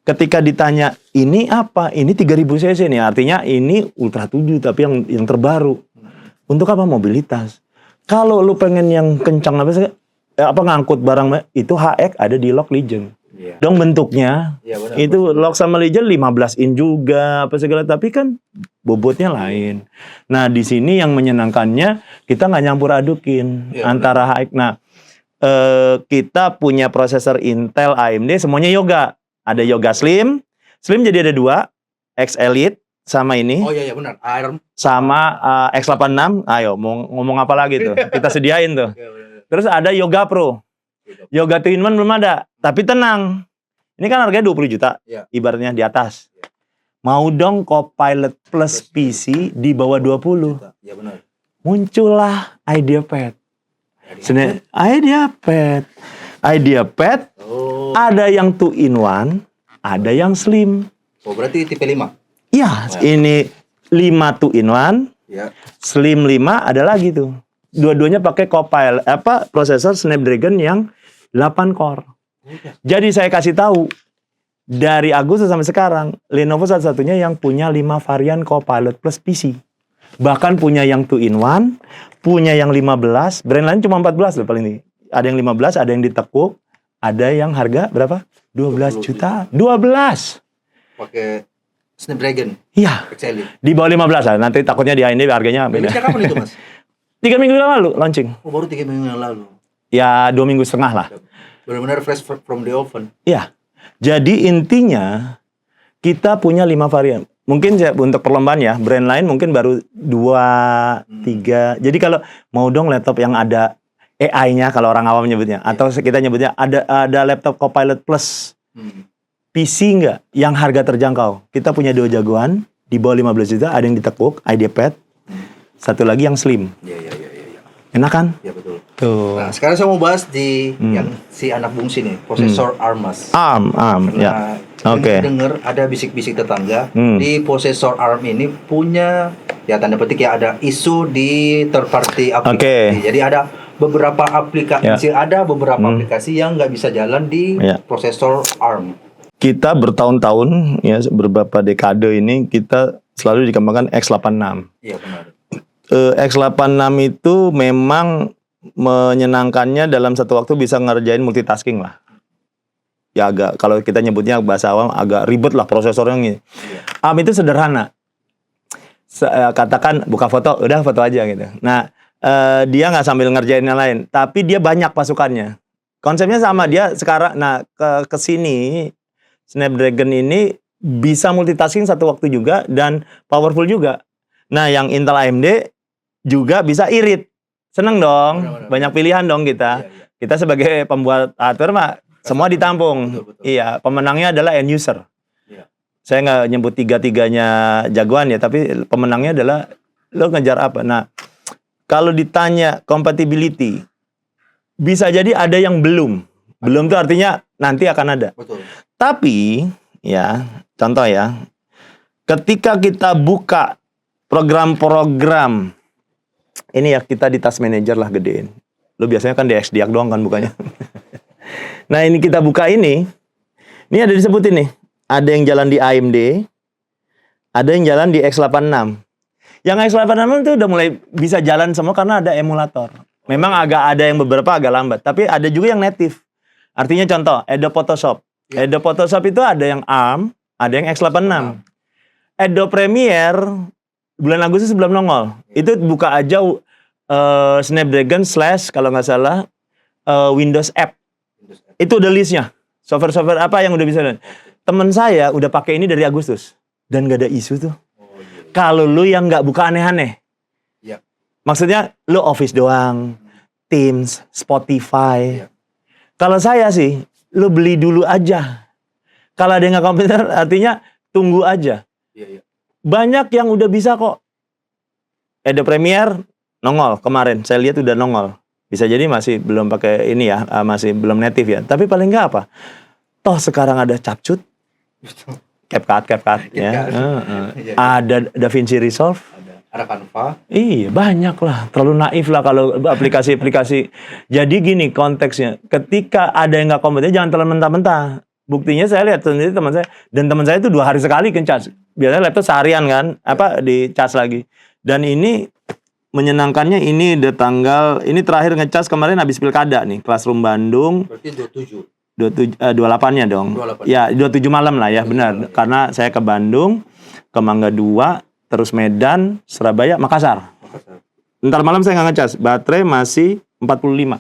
Ketika ditanya, ini apa? Ini 3000 cc nih, artinya ini Ultra 7, tapi yang terbaru. Untuk apa? Mobilitas. Kalau lu pengen yang kencang apa ngangkut barang, itu HX ada di Lock Legend. Iya. Dong bentuknya, Iya, benar. itu Lock sama Legend 15 in juga, apa segala, tapi kan bobotnya lain. Nah, di sini yang menyenangkannya, kita nggak nyampur adukin antara HX. Nah, kita punya prosesor Intel, AMD, semuanya Yoga. Ada Yoga Slim jadi ada 2, X Elite sama ini. Oh iya benar, ARM sama X86. Ayo mau ngomong apa lagi tuh? Kita sediain tuh. Terus ada Yoga Pro. Yoga 2-in-1 belum ada, tapi tenang. Ini kan harganya 20 juta. Ibaratnya di atas. Mau dong Copilot Plus PC di bawah 20. Iya benar. Muncullah IdeaPad. IdeaPad. Oh. Ada yang 2-in-1, ada yang slim. Oh, berarti tipe 5. Iya, ini 5 2-in-1, Ya. slim 5 ada lagi tuh. Dua-duanya pakai Copilot prosesor Snapdragon yang 8 core. Jadi saya kasih tahu, dari Agustus sampai sekarang Lenovo satu-satunya yang punya 5 varian Copilot Plus PC. Bahkan punya yang 2-in-1, punya yang 15, brand lain cuma 14 loh paling tinggi. Ada yang 15, ada yang ditekuk, ada yang harga berapa? 12 juta. 12. Pakai Snapdragon. Iya. XL. Di bawah 15 lah. Nanti takutnya di AMD harganya beda. Rilisnya kapan itu, Mas? 3 minggu lalu launching. Oh, baru 3 minggu yang lalu. Ya 2 minggu setengah lah. Benar-benar fresh from the oven. Iya. Jadi intinya kita punya 5 varian. Mungkin untuk perlombaan ya, brand lain mungkin baru 2, 3. Jadi kalau mau dong laptop yang ada AI-nya kalau orang awam nyebutnya, atau kita nyebutnya ada laptop Copilot Plus PC nggak yang harga terjangkau. Kita punya 2 jagoan di bawah 15 juta, ada yang ditekuk, IdeaPad, satu lagi yang slim. Iya. Enak kan? Iya betul. Tuh. Nah, sekarang saya mau bahas di yang si anak bungsi nih, prosesor ARM, Mas. ARM, ya. Oke. Dengar ada bisik-bisik tetangga di prosesor ARM ini punya ya tanda petik ya ada isu di third party aplikasi. Jadi ada beberapa aplikasi aplikasi yang nggak bisa jalan di prosesor ARM. Kita bertahun-tahun ya beberapa dekade ini kita selalu dikembangkan X86. Iya benar. X86 itu memang menyenangkannya dalam satu waktu bisa ngerjain multitasking lah. Ya agak kalau kita nyebutnya bahasa awam agak ribet lah prosesornya ini. ARM itu sederhana. katakan buka foto, udah foto aja gitu. Nah, dia nggak sambil ngerjain yang lain, tapi dia banyak pasukannya. Konsepnya sama dia sekarang. Nah, ke sini Snapdragon ini bisa multitasking satu waktu juga dan powerful juga. Nah, yang Intel AMD juga bisa irit. Seneng dong, banyak pilihan dong kita. Kita sebagai pembuat hardware mah semua ditampung. Betul. Iya, pemenangnya adalah end user. Saya nggak nyebut tiga-tiganya jagoan ya, tapi pemenangnya adalah lo ngejar apa. Nah, kalau ditanya compatibility, bisa jadi ada yang belum. Belum tuh artinya nanti akan ada. Betul. Tapi, ya, contoh ya, ketika kita buka program-program, ini ya kita di Task Manager lah gedein. Lo biasanya kan di XDiag doang kan bukanya. Nah, ini kita buka ini ada disebutin nih. Ada yang jalan di AMD, ada yang jalan di X86. Yang X86 itu udah mulai bisa jalan semua karena ada emulator. Memang ada yang beberapa agak lambat, tapi ada juga yang native. Artinya contoh, Adobe Photoshop. Adobe Photoshop itu ada yang ARM, ada yang X86. Adobe Premiere bulan Agustus belum nongol. Itu buka aja Snapdragon / kalau nggak salah Windows App. Itu udah listnya. Software-software apa yang udah bisa. Temen saya udah pakai ini dari Agustus dan nggak ada isu tuh. Kalau lu yang nggak buka aneh-aneh, maksudnya lu Office doang, Teams, Spotify. Kalau saya sih, lu beli dulu aja. Kalau ada yang nggak komputer, artinya tunggu aja. Banyak yang udah bisa kok. Adobe Premiere nongol kemarin, saya lihat udah nongol. Bisa jadi masih belum pakai ini ya, masih belum native ya. Tapi paling nggak apa? Toh sekarang ada CapCut, CapCut ya. Ada DaVinci Resolve. Ada Canva. Iya, banyak lah. Terlalu naif lah kalau aplikasi-aplikasi. Jadi gini konteksnya. Ketika ada yang nggak kompeten, jangan terlalu mentah-mentah. Buktinya saya lihat sendiri teman saya. Dan teman saya itu 2 hari sekali ngecas. Biasanya laptop seharian kan. Dicas lagi. Dan ini menyenangkannya ini udah ini terakhir ngecas kemarin habis pilkada nih. Classroom Bandung. Berarti 27. 28-nya dong. 28. Ya, 27 malam lah ya, benar. Malam, ya. Karena saya ke Bandung, ke Mangga 2, terus Medan, Surabaya, Makassar. Ntar malam saya nggak ngecas, baterai masih 45.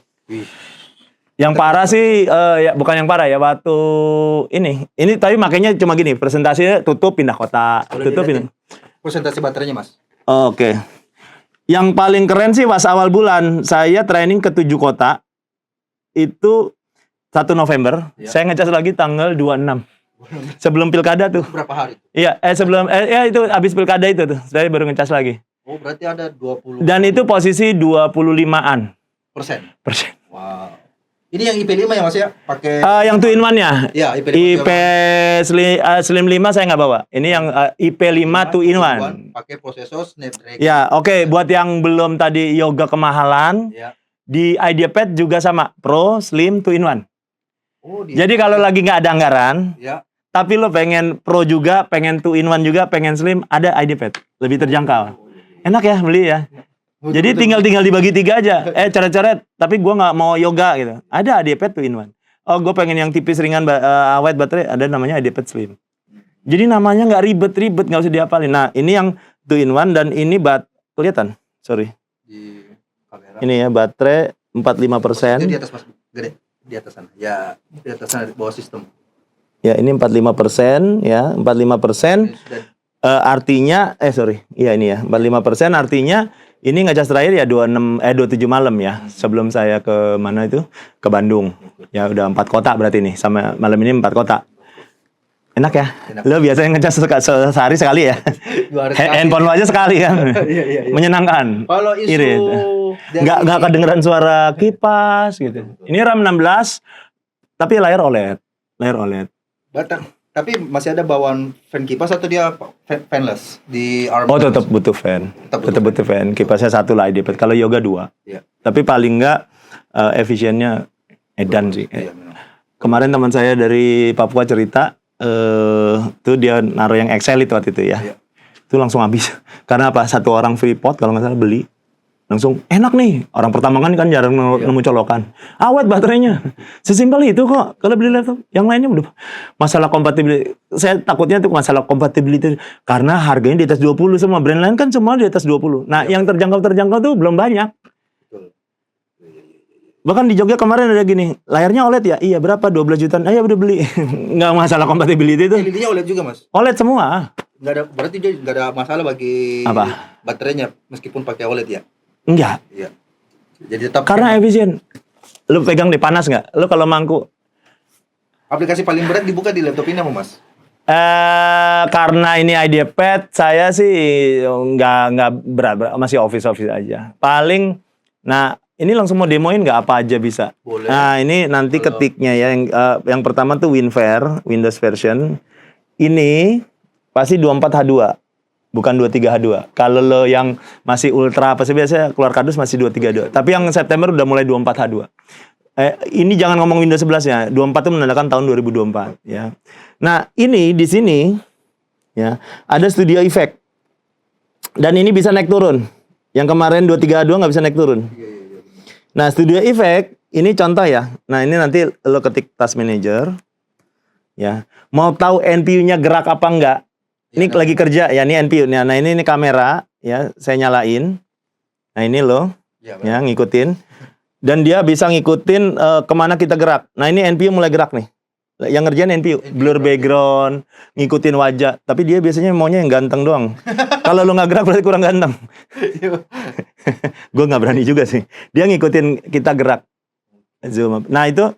Yang parah sih, ya bukan yang parah ya, waktu ini tapi makanya cuma gini, presentasinya tutup pindah kota, pindah. Presentasi baterainya Mas. Oke. Yang paling keren sih pas awal bulan, saya training ke 7 kota, itu 1 November, saya ngecas lagi tanggal 26. Sebelum pilkada tuh. Berapa hari? Iya, sebelum itu habis pilkada itu tuh. Saya baru ngecas lagi. Oh, berarti ada 20. Dan itu posisi 25-an persen. Wow. Ini yang IP5 ya Mas ya? Pakai yang 2-in-1-nya. Iya, IP Slim 5 saya nggak bawa. Ini yang IP5 2-in-1. Pakai prosesor Snapdragon. Ya, oke. Buat yang belum tadi yoga kemahalan, di IdeaPad juga sama. Pro, Slim, 2-in-1. Jadi kalau lagi nggak ada anggaran, tapi lo pengen Pro juga, pengen 2-in-1 juga, pengen Slim, ada IdeaPad. Lebih terjangkau. Enak ya beli ya. Jadi tinggal dibagi 3 aja. Coret-coret, tapi gue nggak mau yoga gitu. Ada IdeaPad 2-in-1. Oh, gue pengen yang tipis ringan awet baterai, ada namanya IdeaPad Slim. Jadi namanya nggak ribet-ribet, nggak usah dihafalin. Nah, ini yang 2-in-1 dan ini kelihatan. Sorry. Di kamera. Ini ya baterai 45%. Itu di atas Mas, gede. Di atas sana. Ya, di atas sana di bawah sistem. Ya, ini 45% ya, 45%. Artinya iya ini ya, 45% artinya ini ngecas terakhir ya 27 malam ya. Sebelum saya ke mana itu? Ke Bandung. Ya udah 4 kota berarti nih, sama malam ini 4 kota. Enak ya? Lo biasanya ngecas sehari sekali ya? 2 hari sekali. Handphone lo aja sekali kan? Iya. Menyenangkan. Kalau isu nggak kedengeran suara kipas gitu. Ini RAM 16 tapi layar OLED. Tapi masih ada bawaan fan kipas atau dia fanless di ARM? Oh, tetap butuh fan. Tetap butuh fan. Kipasnya 1 lah IdeaPad. Kalau yoga 2. Iya. Tapi paling enggak efisiennya edan sih. Iya, kemarin teman saya dari Papua cerita tuh dia naruh yang Excel itu waktu itu ya. Iya. Itu langsung habis. Karena apa? 1 orang Freeport kalau nggak salah beli. Langsung enak nih. Orang pertama kan jarang nemu colokan. Awet baterainya. Sesimpel itu kok. Kalau beli laptop, yang lainnya udah masalah compatibility. Saya takutnya tuh masalah compatibility karena harganya di atas 20 semua. Brand lain kan semua di atas 20. Nah, yang terjangkau tuh belum banyak. Bahkan di Jogja kemarin ada gini, layarnya OLED ya? Iya, berapa? 12 jutaan. Ayo udah beli. Nggak masalah compatibility itu. LED-nya OLED juga, Mas. OLED semua. Berarti dia nggak ada masalah bagi Apa? baterainya meskipun pakai OLED ya? Enggak. Iya. Jadi tetap Karena efisien. Lu pegang di panas nggak? Lu kalau mangku. aplikasi paling berat dibuka di laptop ini apa, Mas? Karena ini IdeaPad, saya sih nggak berat, masih office aja. Paling, nah ini langsung mau demoin nggak apa aja bisa. Boleh. Nah ini nanti ketiknya ya, yang pertama tuh WinFare, Windows version. Ini pasti 24H2. Bukan 23H2. Kalau lo yang masih ultra apa sih biasanya keluar kardus masih 232. Tapi yang September udah mulai 24H2. Ini jangan ngomong Windows 11 ya. 24 itu menandakan tahun 2024 ya. Nah, ini di sini ya, ada Studio Effect. Dan ini bisa naik turun. Yang kemarin 232 nggak bisa naik turun. Nah, Studio Effect ini contoh ya. Nah, ini nanti lo ketik Task Manager ya. Mau tahu NPU-nya gerak apa enggak? Ini lagi kerja ya, ini NPU. Nah, ini kamera ya, saya nyalain. Nah, ini loh. Ya, ngikutin. Dan dia bisa ngikutin kemana kita gerak. Nah, ini NPU mulai gerak nih. Yang ngerjain NPU, blur background, ngikutin wajah. Tapi dia biasanya maunya yang ganteng doang. Kalau lu nggak gerak berarti kurang ganteng. Gue nggak berani juga sih. Dia ngikutin kita gerak. Zoom up. Nah, itu.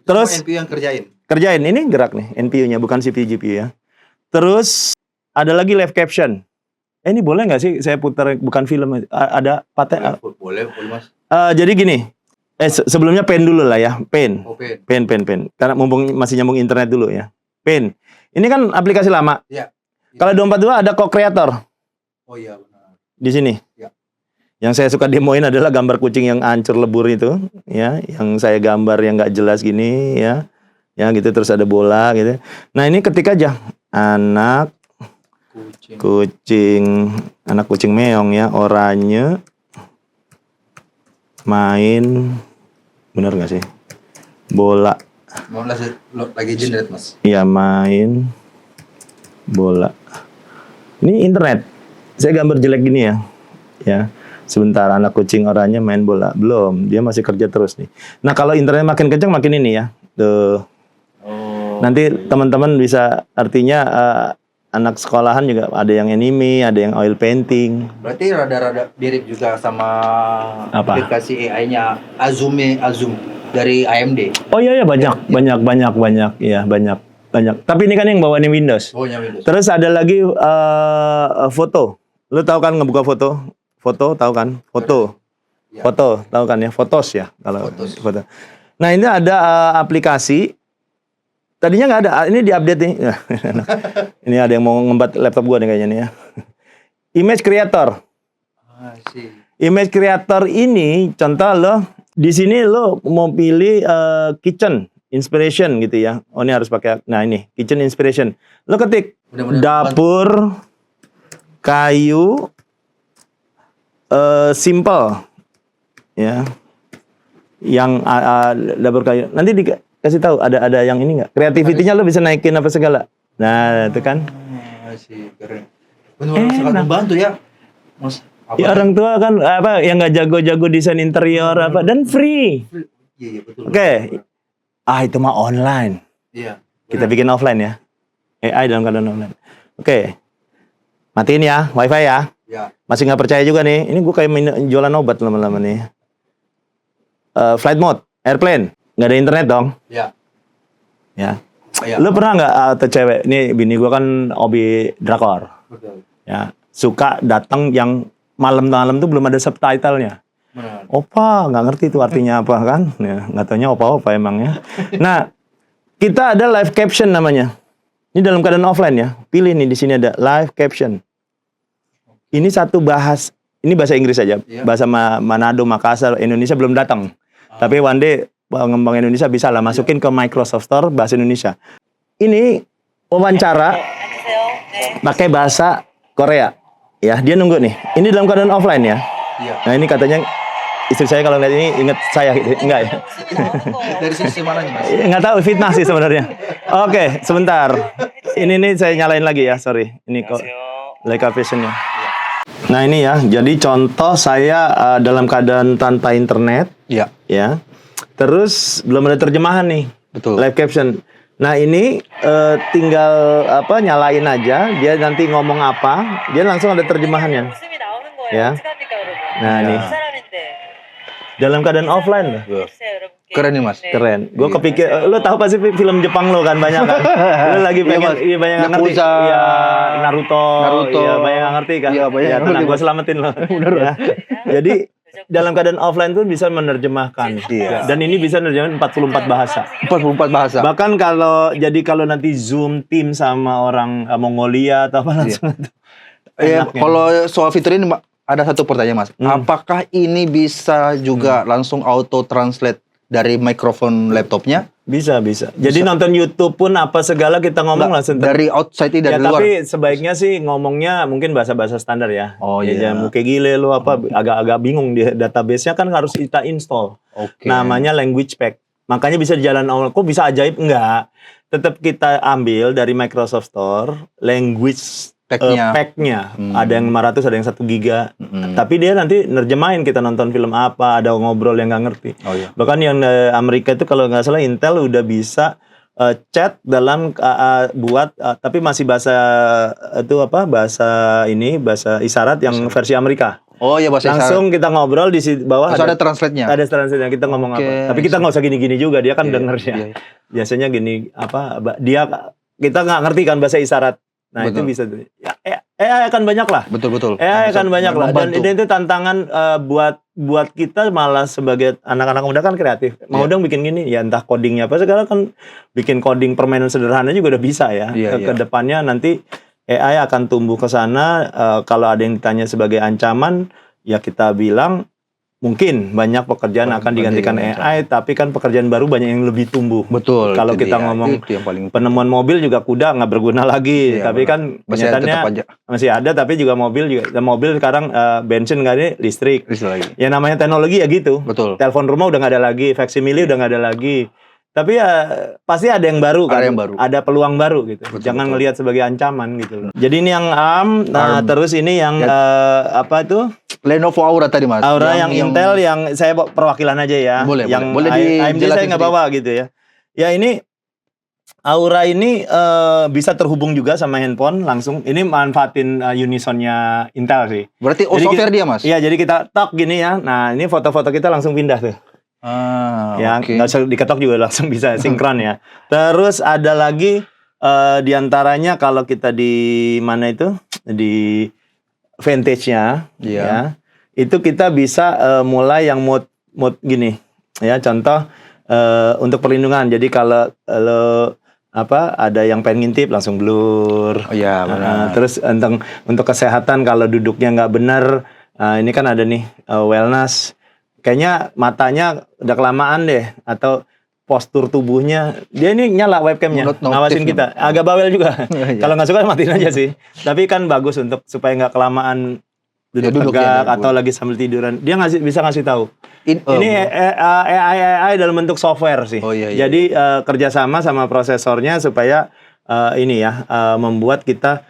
Terus NPU yang kerjain. Ini gerak nih, NPU-nya bukan CPU GPU ya. Terus ada lagi live caption. Ini boleh nggak sih saya putar bukan film? Ada paten? Boleh, Mas. Jadi gini. Sebelumnya pen dulu lah ya. Pen. Oh, Pen. Karena mumpung masih nyambung internet dulu ya. Pen. Ini kan aplikasi lama. Iya. Kalau 242 ada co-creator. Oh iya, benar. Di sini. Ya. Yang saya suka demoin adalah gambar kucing yang hancur lebur itu, ya. Yang saya gambar yang nggak jelas gini, ya. Ya gitu, terus ada bola gitu. Nah, ini ketik aja. Anak kucing meong ya, oranye main, bener nggak sih? Bola. Mau lagi generate, Mas. Iya, main bola. Ini internet. Saya gambar jelek gini ya. Ya. Sebentar, anak kucing oranye main bola. Belum, dia masih kerja terus nih. Nah, kalau internet makin kencang makin ini ya. Tuh. Nanti teman-teman bisa, artinya anak sekolahan juga ada yang anime, ada yang oil painting. Berarti rada-rada mirip juga sama aplikasi AI-nya Azum dari AMD. Oh iya banyak. Iya, banyak. Tapi ini kan yang bawaannya Windows. Oh, yang Windows. Terus ada lagi foto. Lu tahu kan ngebuka foto? Foto tahu kan? Foto. Ya. Foto tahu kan ya? Fotos ya kalau Fotos. foto. Nah, ini ada aplikasi. Tadinya nggak ada, ini diupdate nih. Ini ada yang mau ngembat laptop gua nih kayaknya nih ya. Image Creator. Image Creator ini contoh lo, di sini lo mau pilih kitchen inspiration gitu ya. Oh, ini harus pakai. Nah, ini kitchen inspiration. Lo ketik dapur kayu simple ya. Yang dapur kayu. Nanti kasih tahu ada yang ini nggak? Kreativitinya lo bisa naikin apa segala. Nah, itu kan. Keren. Benar-benar sangat membantu ya, Mas. Ya, orang tua kan apa yang nggak jago-jago desain interior apa dan free. Iya, betul. Oke. Itu mah online. Iya. Kita bikin offline ya. AI dalam keadaan online. Oke. Matiin ya, WiFi ya. Ya. Masih nggak percaya juga nih. Ini gue kayak jualan obat lama-lama nih. Flight mode, airplane. Nggak ada internet dong. Ya. Ya. Ya. Lu pernah nggak atau cewek? Nih bini gua kan hobi drakor. Betul. Ya. Suka datang yang malam-malam tuh belum ada subtitlenya. Benar. Opa, nggak ngerti itu artinya apa kan? Ya, nggak taunya opa-opa emangnya. Nah, kita ada live caption namanya. Ini dalam keadaan offline ya. Pilih nih di sini ada live caption. Ini satu ini bahasa Inggris aja. Ya. Bahasa Manado, Makassar, Indonesia belum datang. Tapi one day pengembang Indonesia bisa lah masukin ke Microsoft Store bahasa Indonesia. Ini wawancara pakai bahasa Korea. Ya, dia nunggu nih. Ini dalam keadaan offline ya. Iya. Nah ini katanya istri saya kalau lihat ini ingat saya gitu. Enggak ya? Dari sisi mananya Mas? Nggak tahu, fitnah sih sebenarnya. Oke, sebentar. Ini nih saya nyalain lagi ya, sorry. Ini kok Leica Vision-nya. Nah ini ya, jadi contoh saya dalam keadaan tanpa internet, Iya. ya. Terus belum ada terjemahan nih, Betul. live caption. Nah ini tinggal nyalain aja, dia nanti ngomong apa, dia langsung ada terjemahannya. Ya. Nah ini dalam keadaan offline loh. Keren nih Mas. Keren. Gue kepikir, lo tahu pasti film Jepang lo kan banyak kan. Lo lagi Iya, pengen, Mas. iya banyak nggak ngerti. Yakuza. Iya, Naruto. Naruto. Iya banyak nggak ngerti kan. Iya, banyak Ya, nggak tenang, ngerti, gue Mas. selamatin lo. Bener, Ya. Jadi dalam keadaan offline tuh bisa menerjemahkan. Iya. Dan ini bisa menerjemahkan 44 bahasa. 44 bahasa. Bahkan kalau nanti Zoom team sama orang Mongolia atau apa langsung itu. Enaknya. Kalau soal fitur ini Mbak, ada satu pertanyaan Mas. Apakah ini bisa juga langsung auto translate dari mikrofon laptopnya? Bisa. Jadi nonton YouTube pun apa segala kita ngomong langsung Dari outside dari ya, luar. tapi sebaiknya sih ngomongnya mungkin bahasa-bahasa standar ya. Oh, Ya, iya. jangan muke gile lu apa agak-agak bingung dia database-nya kan harus kita install. Oke. Namanya language pack. Makanya bisa di jalan awal. Kok bisa ajaib? Enggak. Tetap kita ambil dari Microsoft Store language pack-nya. Ada yang 500, ada yang 1 giga. Tapi dia nanti nerjemahin kita nonton film apa, ada ngobrol yang nggak ngerti. Oh iya. Bahkan yang Amerika itu kalau nggak salah Intel udah bisa chat dalam buat tapi masih bahasa bahasa isyarat yang versi Amerika. Oh iya bahasa Langsung kita ngobrol di bawah isyarat. Ada translate-nya. Ada translate-nya kita ngomong Oke. apa. Tapi kita nggak usah gini-gini juga, dia kan denger ya. Iya. Biasanya gini kita nggak ngerti kan bahasa isyarat. Nah, Betul. itu bisa ya, AI akan banyak lah. Betul. AI akan banyak lah. Dan membantu. itu tantangan buat kita malah sebagai anak-anak muda kan kreatif. Mau dong bikin gini, ya entah codingnya apa segala kan bikin coding permainan sederhana juga udah bisa ya. Iya, Ke depannya nanti AI akan tumbuh ke sana. Kalau ada yang ditanya sebagai ancaman, ya kita bilang mungkin banyak pekerjaan akan digantikan AI, tapi kan pekerjaan baru banyak yang lebih tumbuh. Betul. Kalau itu kita dia. ngomong itu yang paling penemuan mobil juga kuda nggak berguna lagi, Iya, tapi benar. kan masih tetap kenyataannya aja masih ada, tapi juga mobil sekarang bensin nggak ada, listrik. bisa lagi. Ya namanya teknologi ya gitu. Betul. Telepon rumah udah nggak ada lagi, faksimile udah nggak ada lagi. Tapi ya pasti ada yang baru kan. Ada yang baru. Ada peluang baru gitu. Betul, Jangan betul. ngelihat sebagai ancaman gitu loh. Jadi ini yang terus ini yang apa itu? Lenovo Aura tadi Mas. Aura yang Intel yang saya perwakilan aja ya. Boleh, yang boleh AMD saya dijelasin nggak bawa gitu ya. Ya ini Aura ini bisa terhubung juga sama handphone langsung. Ini manfaatin Unison-nya Intel sih. Berarti Jadi software dia Mas. Iya, jadi kita tok gini ya. Nah, ini foto-foto kita langsung pindah tuh. Ya, Oke. nggak usah diketok juga langsung bisa sinkron ya. Terus ada lagi diantaranya kalau kita di mana itu di Vantage-nya, Iya. ya, itu kita bisa mulai yang mode gini, ya. Contoh untuk perlindungan. Jadi kalau ada yang pengen ngintip langsung blur. Oh iya, benar. Terus untuk kesehatan kalau duduknya nggak benar, ini kan ada nih wellness. Kayaknya matanya udah kelamaan deh atau postur tubuhnya. Dia ini nyala webcamnya, ngawasin kita. Agak bawel juga. Iya. Kalau nggak suka matiin aja sih. Tapi kan bagus untuk supaya nggak kelamaan duduk ya, tegak atau lagi sambil tiduran. Dia bisa ngasih tahu. Ini AI dalam bentuk software sih. Oh, iya. Jadi kerjasama sama prosesornya supaya membuat kita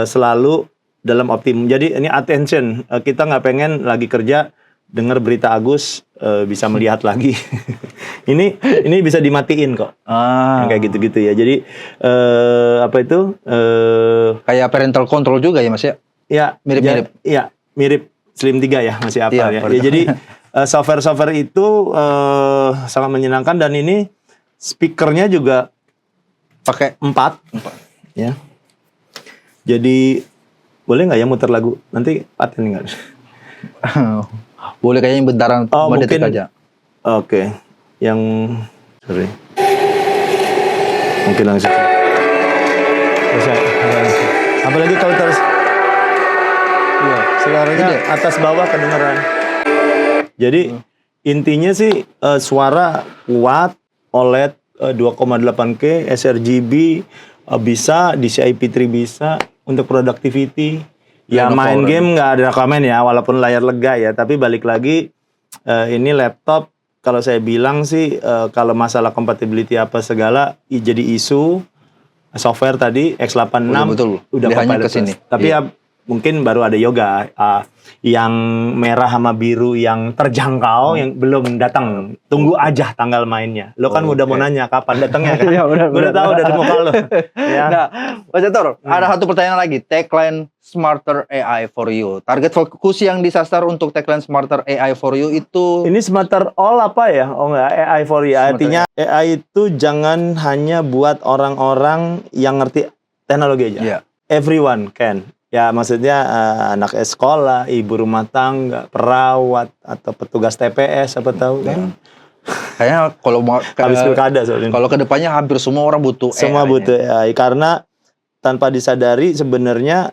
selalu dalam optimum. Jadi ini attention. Kita nggak pengen lagi kerja dengar berita Agus bisa melihat lagi. ini bisa dimatiin kok. Yang kayak gitu-gitu ya. Jadi kayak parental control juga ya Mas ya? Ya, mirip-mirip. Iya, mirip Slim 3 ya, masih hafal Iya, ya. Jadi software-software itu sangat menyenangkan dan ini speakernya juga pakai 4. Ya. Jadi boleh nggak ya muter lagu? Nanti paten nggak? Boleh kayaknya bentaran mendetik mungkin aja. Oke. Yang mungkin langsung. Bisa. Apalagi kalau terus suaranya atas bawah kedengeran. Jadi intinya sih suara kuat, OLED 2,8K, sRGB bisa, DCI-P3 bisa, untuk productivity Ya Lenovo main Ren. game nggak ada komen ya, walaupun layar lega ya. Tapi balik lagi, ini laptop kalau saya bilang sih kalau masalah compatibility apa segala jadi isu. Software tadi X86 Betul. udah Pilihannya Copilot ke sini. Plus. Tapi Iya. ya mungkin baru ada Yoga yang merah sama biru yang terjangkau yang belum datang. Tunggu aja tanggal mainnya. Lo kan udah mau Oke. nanya kapan datangnya kan? Iya, benar, Gue udah benar. tahu dari muka lo. Ya. Nah, Mas Catur, ada satu pertanyaan lagi. Tagline Smarter AI for You. Target fokus yang disasar untuk tagline Smarter AI for You itu Ini smarter all apa ya? Oh enggak, AI for you. Artinya AI itu jangan hanya buat orang-orang yang ngerti teknologi aja. Iya. Everyone can. Ya maksudnya anak sekolah, ibu rumah tangga, perawat atau petugas TPS apa tahu kan? kayaknya kalau mau Habis pilkada soalnya. kalau kedepannya hampir semua orang butuh Semua AI-nya. butuh AI karena tanpa disadari sebenarnya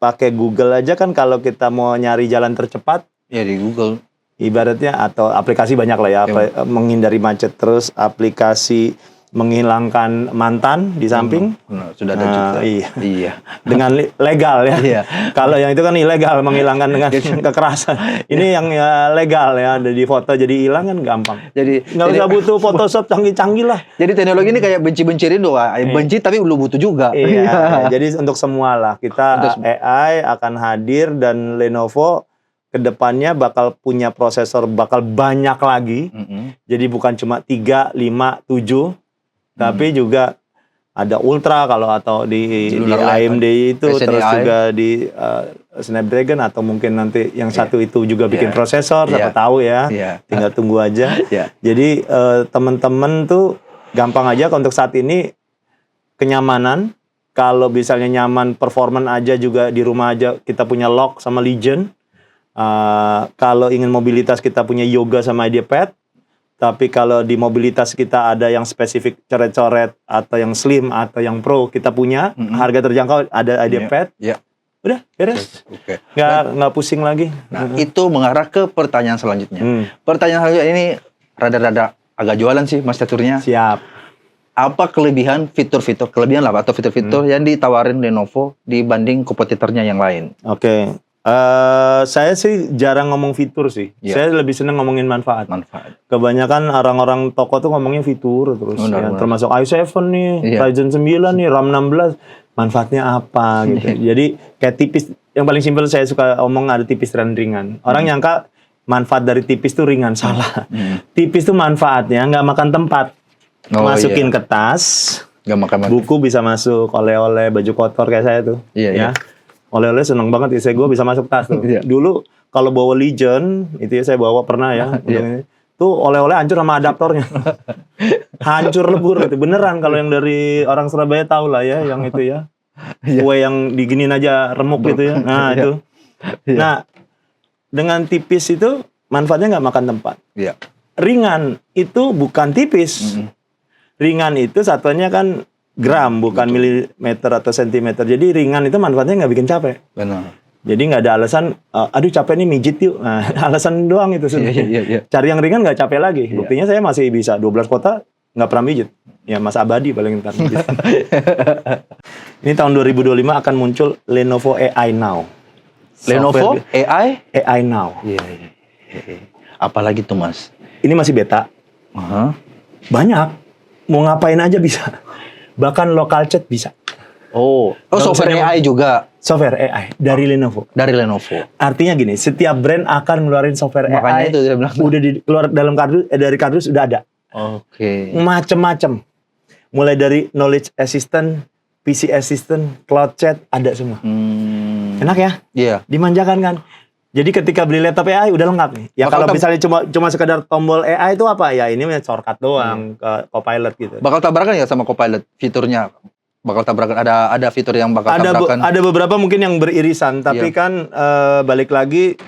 pakai Google aja kan kalau kita mau nyari jalan tercepat Ya di Google. ibaratnya atau aplikasi banyak lah ya, menghindari macet terus aplikasi menghilangkan mantan di samping Benar, sudah ada juga. iya. Iya. Dengan legal ya. Iya. Kalau yang itu kan ilegal menghilangkan dengan kekerasan. Ini yang ya, legal ya, ada di foto jadi hilang kan gampang. Jadi Nggak usah butuh Photoshop canggih-canggih lah. Jadi teknologi ini kayak benci-benciin doang. Benci tapi lu butuh juga. Iya, jadi untuk semua lah kita AI akan hadir dan Lenovo kedepannya bakal punya prosesor bakal banyak lagi. Jadi bukan cuma 3, 5, 7, tapi juga ada Ultra kalau atau di AMD itu SNI. terus juga di Snapdragon atau mungkin nanti yang satu itu juga bikin prosesor, siapa tahu ya. Iya. Tinggal tunggu aja. Iya. Jadi teman-teman tuh gampang aja untuk saat ini kenyamanan. Kalau misalnya nyaman performan aja juga di rumah aja kita punya Lock sama Legion. Kalau ingin mobilitas kita punya Yoga sama IdeaPad. Tapi kalau di mobilitas kita ada yang spesifik coret-coret atau yang slim atau yang pro kita punya harga terjangkau ada IdeaPad. Iya. Udah beres. Oke. Nggak pusing lagi. Nah, itu mengarah ke pertanyaan selanjutnya. Pertanyaan selanjutnya ini rada-rada agak jualan sih Mas Caturnya. Siap. Apa kelebihan fitur-fitur atau fitur-fitur yang ditawarin Lenovo dibanding kompetitornya yang lain? Oke. Saya sih jarang ngomong fitur sih. Iya. Saya lebih seneng ngomongin manfaat. Kebanyakan orang-orang toko tuh ngomongin fitur terus. Benar. Termasuk i7 nih, Ryzen 9 nih, RAM 16. Manfaatnya apa gitu. Jadi kayak tipis. Yang paling simpel saya suka omong ada tipis dan ringan. Orang nyangka manfaat dari tipis tuh ringan. Salah. Tipis tuh manfaatnya nggak makan tempat. Masukin ke tas. Nggak makan. Buku bisa masuk, oleh-oleh, baju kotor kayak saya tuh. Iya. Oleh-oleh seneng banget istri gue bisa masuk tas tuh. Iya. Dulu kalau bawa Legion, itu ya saya bawa pernah ya. Tuh oleh-oleh hancur sama adaptornya. Hancur lebur itu. Beneran kalau yang dari orang Surabaya tahu lah ya yang itu ya. Kue yang diginin aja remuk gitu ya. Nah itu. Nah dengan tipis itu manfaatnya nggak makan tempat. Iya. Ringan itu bukan tipis. Ringan itu satuannya kan gram bukan milimeter atau sentimeter. Jadi ringan itu manfaatnya nggak bikin capek. Benar. Jadi nggak ada alasan, aduh capek nih mijit yuk. Nah, alasan doang itu sebenarnya. Iya. Cari yang ringan nggak capek lagi. Buktinya saya masih bisa 12 kota nggak pernah mijit. Ya Mas Abadi paling ntar mijit. Ini tahun 2025 akan muncul Lenovo AI Now. Lenovo AI Now. Iya. Apalagi tuh Mas? Ini masih beta. Banyak. Mau ngapain aja bisa. Bahkan local chat bisa. Software AI juga. Software AI dari Lenovo. Dari Lenovo. Artinya gini, setiap brand akan ngeluarin software Makanya AI. itu dia bilang. Udah keluar dalam kardus, dari kardus udah ada. Oke. Macem-macem. Mulai dari knowledge assistant, PC assistant, cloud chat, ada semua. Enak ya? Iya. Dimanjakan kan? Jadi ketika beli laptop AI udah lengkap nih. Ya kalau misalnya cuma sekedar tombol AI itu apa? Ya ini shortcut doang ke Copilot gitu. Bakal tabrakan ya sama Copilot fiturnya? Bakal tabrakan, ada fitur yang bakal tabrakan? Ada beberapa mungkin yang beririsan, tapi kan balik lagi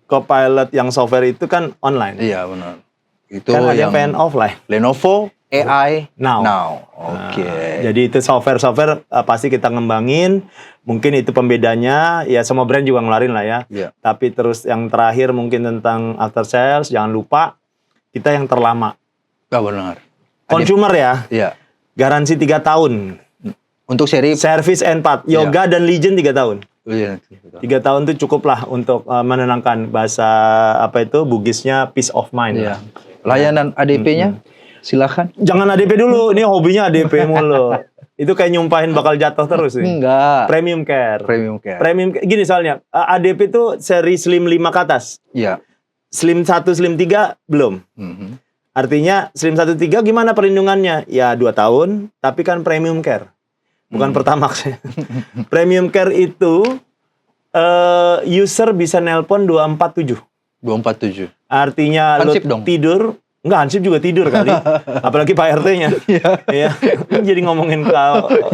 Copilot yang software itu kan online. Iya benar. Itu Kan ada yang pengen offline. Lenovo AI Now. Oke. Jadi itu software pasti kita ngembangin. Mungkin itu pembedanya. Ya semua brand juga ngeluarin lah ya. Iya. Tapi terus yang terakhir mungkin tentang after sales. Jangan lupa kita yang terlama. Benar. Consumer ya. Iya. Garansi 3 tahun. Untuk seri Service and part. Yoga dan Legion 3 tahun. Oh, iya. 3 tahun tuh cukup lah untuk menenangkan, bahasa apa itu Bugisnya peace of mind. Iya. Layanan ADP-nya silakan. Jangan ADP dulu, ini hobinya ADP mulu. Itu kayak nyumpahin bakal jatuh terus nih. Enggak. Premium care. Premium care. Gini soalnya, ADP itu seri Slim 5 ke atas. Iya. Slim 1, Slim 3 belum. Artinya Slim 1, 3 gimana perlindungannya? Ya 2 tahun, tapi kan premium care. Bukan Pertamax. Premium care itu user bisa nelpon 247. 247. Artinya Hansip lo dong. tidur, enggak Hansip juga tidur kali. Apalagi Pak RT-nya. Iya. Jadi ngomongin ke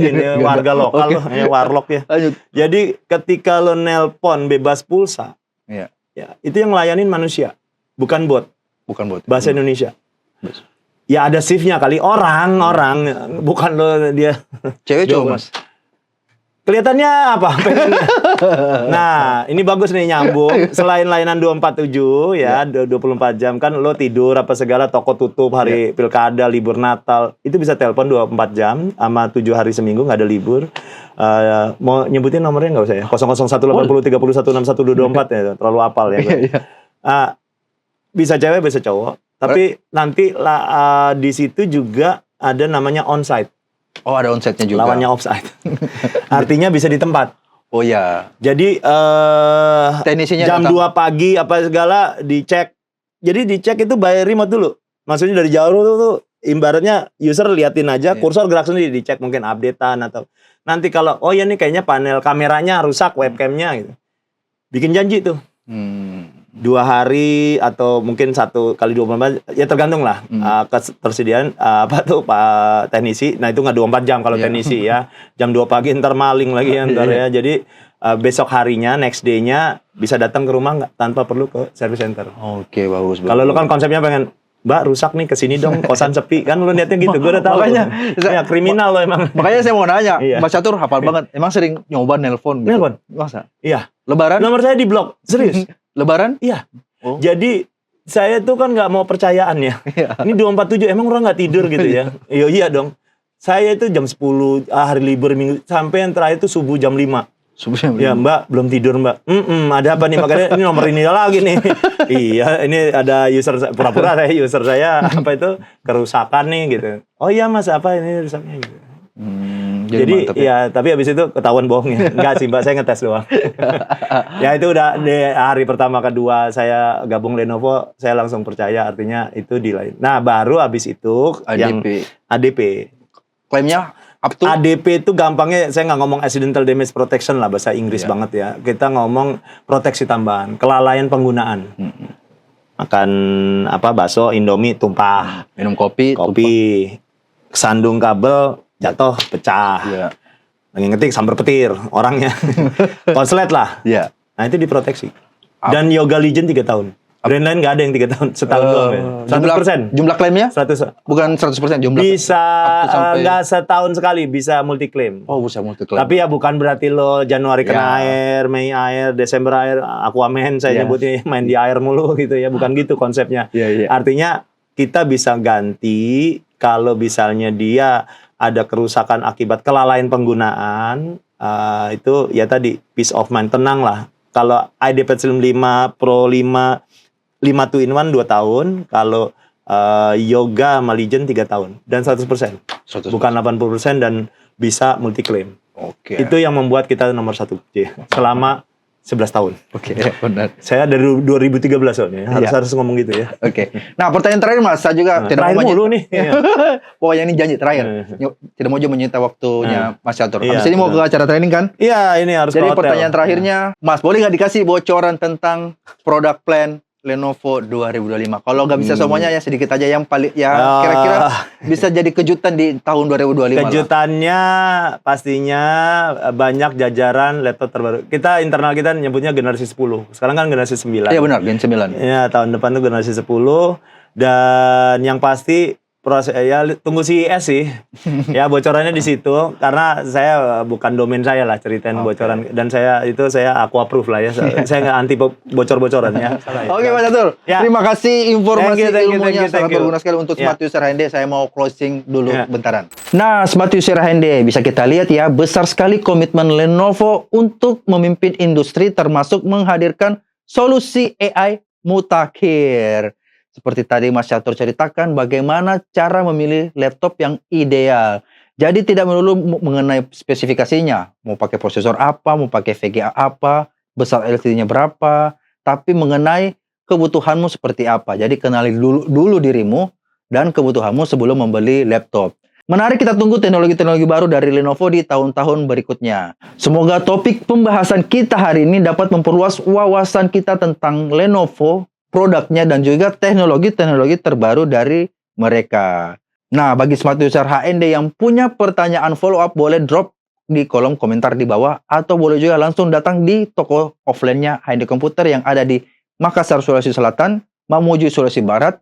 ini warga lokal loh, ya, warlock ya. Lanjut. Jadi ketika lo nelpon bebas pulsa, Iya. ya, itu yang ngelayanin manusia, bukan bot. Bukan bot. Bahasa Indonesia. Ya ada shift-nya kali, orang, bukan lo dia. Cewek cowok, Mas? Kelihatannya apa? Pengennya. Nah, ini bagus nih nyambung. Selain layanan 247 ya, 24 jam kan lo tidur apa segala, toko tutup hari pilkada, libur Natal. Itu bisa telepon 24 jam sama 7 hari seminggu nggak ada libur. Mau nyebutin nomornya nggak usah ya? 0018030161224 ya, terlalu hafal ya. Bisa cewek, bisa cowok. Tapi nanti di situ juga ada namanya onsite. Oh, ada onsite-nya juga. Lawannya offsite. Artinya bisa di tempat. Oh ya. Jadi Teknisinya jam datang. 2 pagi apa segala dicek. Jadi dicek itu by remote dulu. Maksudnya dari jauh tuh ibaratnya user liatin aja, kursor gerak sendiri, dicek mungkin updatean atau nanti kalau oh ya nih kayaknya panel kameranya rusak, webcamnya gitu. Bikin janji tuh. 2 hari atau mungkin 1 kali 24 ya tergantung lah ketersediaan apa tuh Pak teknisi. Nah itu nggak 24 jam kalau teknisi ya, jam 2 pagi ntar maling lagi ya ntar ya. Jadi besok harinya next day-nya bisa datang ke rumah nggak tanpa perlu ke service center. Oke, bagus. Kalau lu kan konsepnya pengen Mbak rusak nih kesini dong, kosan sepi kan lu niatnya gitu. Gue udah tahu. Makanya ya kriminal lo emang. Makanya saya mau nanya, Iya. Mas Catur hafal banget. Emang sering nyoba nelpon gitu? Nelpon? Masa? Iya. Lebaran? Nomor saya di blok, serius. Lebaran? Iya. Oh. Jadi saya tuh kan nggak mau percayaan ya. Ini 247 emang orang nggak tidur gitu ya? Iya dong. Saya itu jam 10 hari libur minggu sampai yang terakhir itu subuh jam 5. Subuh jam Ya 5. Mbak belum tidur Mbak. Ada apa nih? Makanya ini nomor ini lagi nih. Iya ini ada pura-pura user saya apa itu kerusakan nih gitu. Oh iya Mas apa ini rusaknya gitu. Jadi mantap ya tapi habis itu ketahuan bohongnya. Enggak sih Mbak, saya ngetes doang. Ya itu udah di hari pertama kedua saya gabung Lenovo, saya langsung percaya artinya itu di lain. Nah, baru habis itu yang ADP. Klaimnya up to ADP itu gampangnya saya nggak ngomong accidental damage protection lah bahasa Inggris banget ya. Kita ngomong proteksi tambahan, kelalaian penggunaan. Makan apa bakso, Indomie tumpah, minum kopi, sandung kabel jatuh, pecah. Iya. Lagi ngetik sambar petir orangnya. Konslet lah. Iya. Nah itu diproteksi. Dan Yoga Legend 3 tahun. Brand lain nggak ada yang 3 tahun, setahun doang ya. 100%. Jumlah klaimnya? 100. Bukan 100% jumlah. Bisa sampai nggak setahun sekali, bisa multi claim. Oh, bisa multi claim. Tapi ya bukan berarti lo Januari kena air, Mei air, Desember air, Aquaman saya nyebutnya main di air mulu gitu ya. Bukan gitu konsepnya. Artinya kita bisa ganti kalau misalnya dia ada kerusakan akibat kelalaian penggunaan, itu ya tadi peace of mind, tenang lah. Kalau iPad Slim 5 Pro 5 2-in-1 2 tahun, kalau Yoga sama Legend 3 tahun dan 100%. Bukan 80% dan bisa multi claim. Oke. Itu yang membuat kita nomor 1 selama 11 tahun. Oke, benar. Saya dari 2013 soalnya. Harus ngomong gitu ya. Oke. Nah, pertanyaan terakhir Mas, saya juga tidak terakhir mau mulu nih. Pokoknya ini janji terakhir. Tidak mau juga menyita waktunya Mas Catur. Iya, Habis ini mau ke acara training kan? Iya, ini harus Jadi ke hotel. pertanyaan terakhirnya, Mas, boleh nggak dikasih bocoran tentang produk plan Lenovo 2025? Kalau nggak bisa semuanya ya sedikit aja yang paling kira-kira bisa jadi kejutan di tahun 2025. Kejutannya pastinya banyak jajaran laptop terbaru. Internal kita nyebutnya generasi 10. Sekarang kan generasi 9. Iya benar, Gen 9. Iya, tahun depan tuh generasi 10 dan yang pasti proses ya tunggu CES sih. Ya bocorannya di situ karena saya bukan domain saya lah ceritain bocoran dan saya aku approve lah ya. Saya nggak anti bocor-bocoran ya. Oke Mas Catur, Ya. terima kasih informasi Thank you, ilmunya thank sangat you. berguna sekali untuk Ya. Smart User HND. Saya mau closing dulu Ya. bentaran. Nah, Smart User HND bisa kita lihat ya, besar sekali komitmen Lenovo untuk memimpin industri termasuk menghadirkan solusi AI mutakhir. Seperti tadi Mas Catur ceritakan bagaimana cara memilih laptop yang ideal. Jadi tidak melulu mengenai spesifikasinya, mau pakai prosesor apa, mau pakai VGA apa, besar LCD-nya berapa, tapi mengenai kebutuhanmu seperti apa. Jadi kenali dulu dirimu dan kebutuhanmu sebelum membeli laptop. Menarik, kita tunggu teknologi-teknologi baru dari Lenovo di tahun-tahun berikutnya. Semoga topik pembahasan kita hari ini dapat memperluas wawasan kita tentang Lenovo, produknya, dan juga teknologi-teknologi terbaru dari mereka. Nah, bagi Smart User HND yang punya pertanyaan follow-up, boleh drop di kolom komentar di bawah, atau boleh juga langsung datang di toko offline-nya HND Komputer yang ada di Makassar, Sulawesi Selatan, Mamuju, Sulawesi Barat,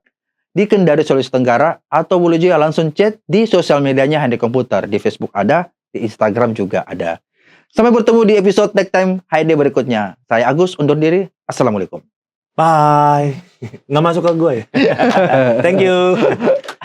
di Kendari, Sulawesi Tenggara, atau boleh juga langsung chat di sosial medianya HND Komputer. Di Facebook ada, di Instagram juga ada. Sampai bertemu di episode Tech Time HND berikutnya. Saya Agus, undur diri. Assalamualaikum. Bye. Nggak masuk ke gue ya. Thank you.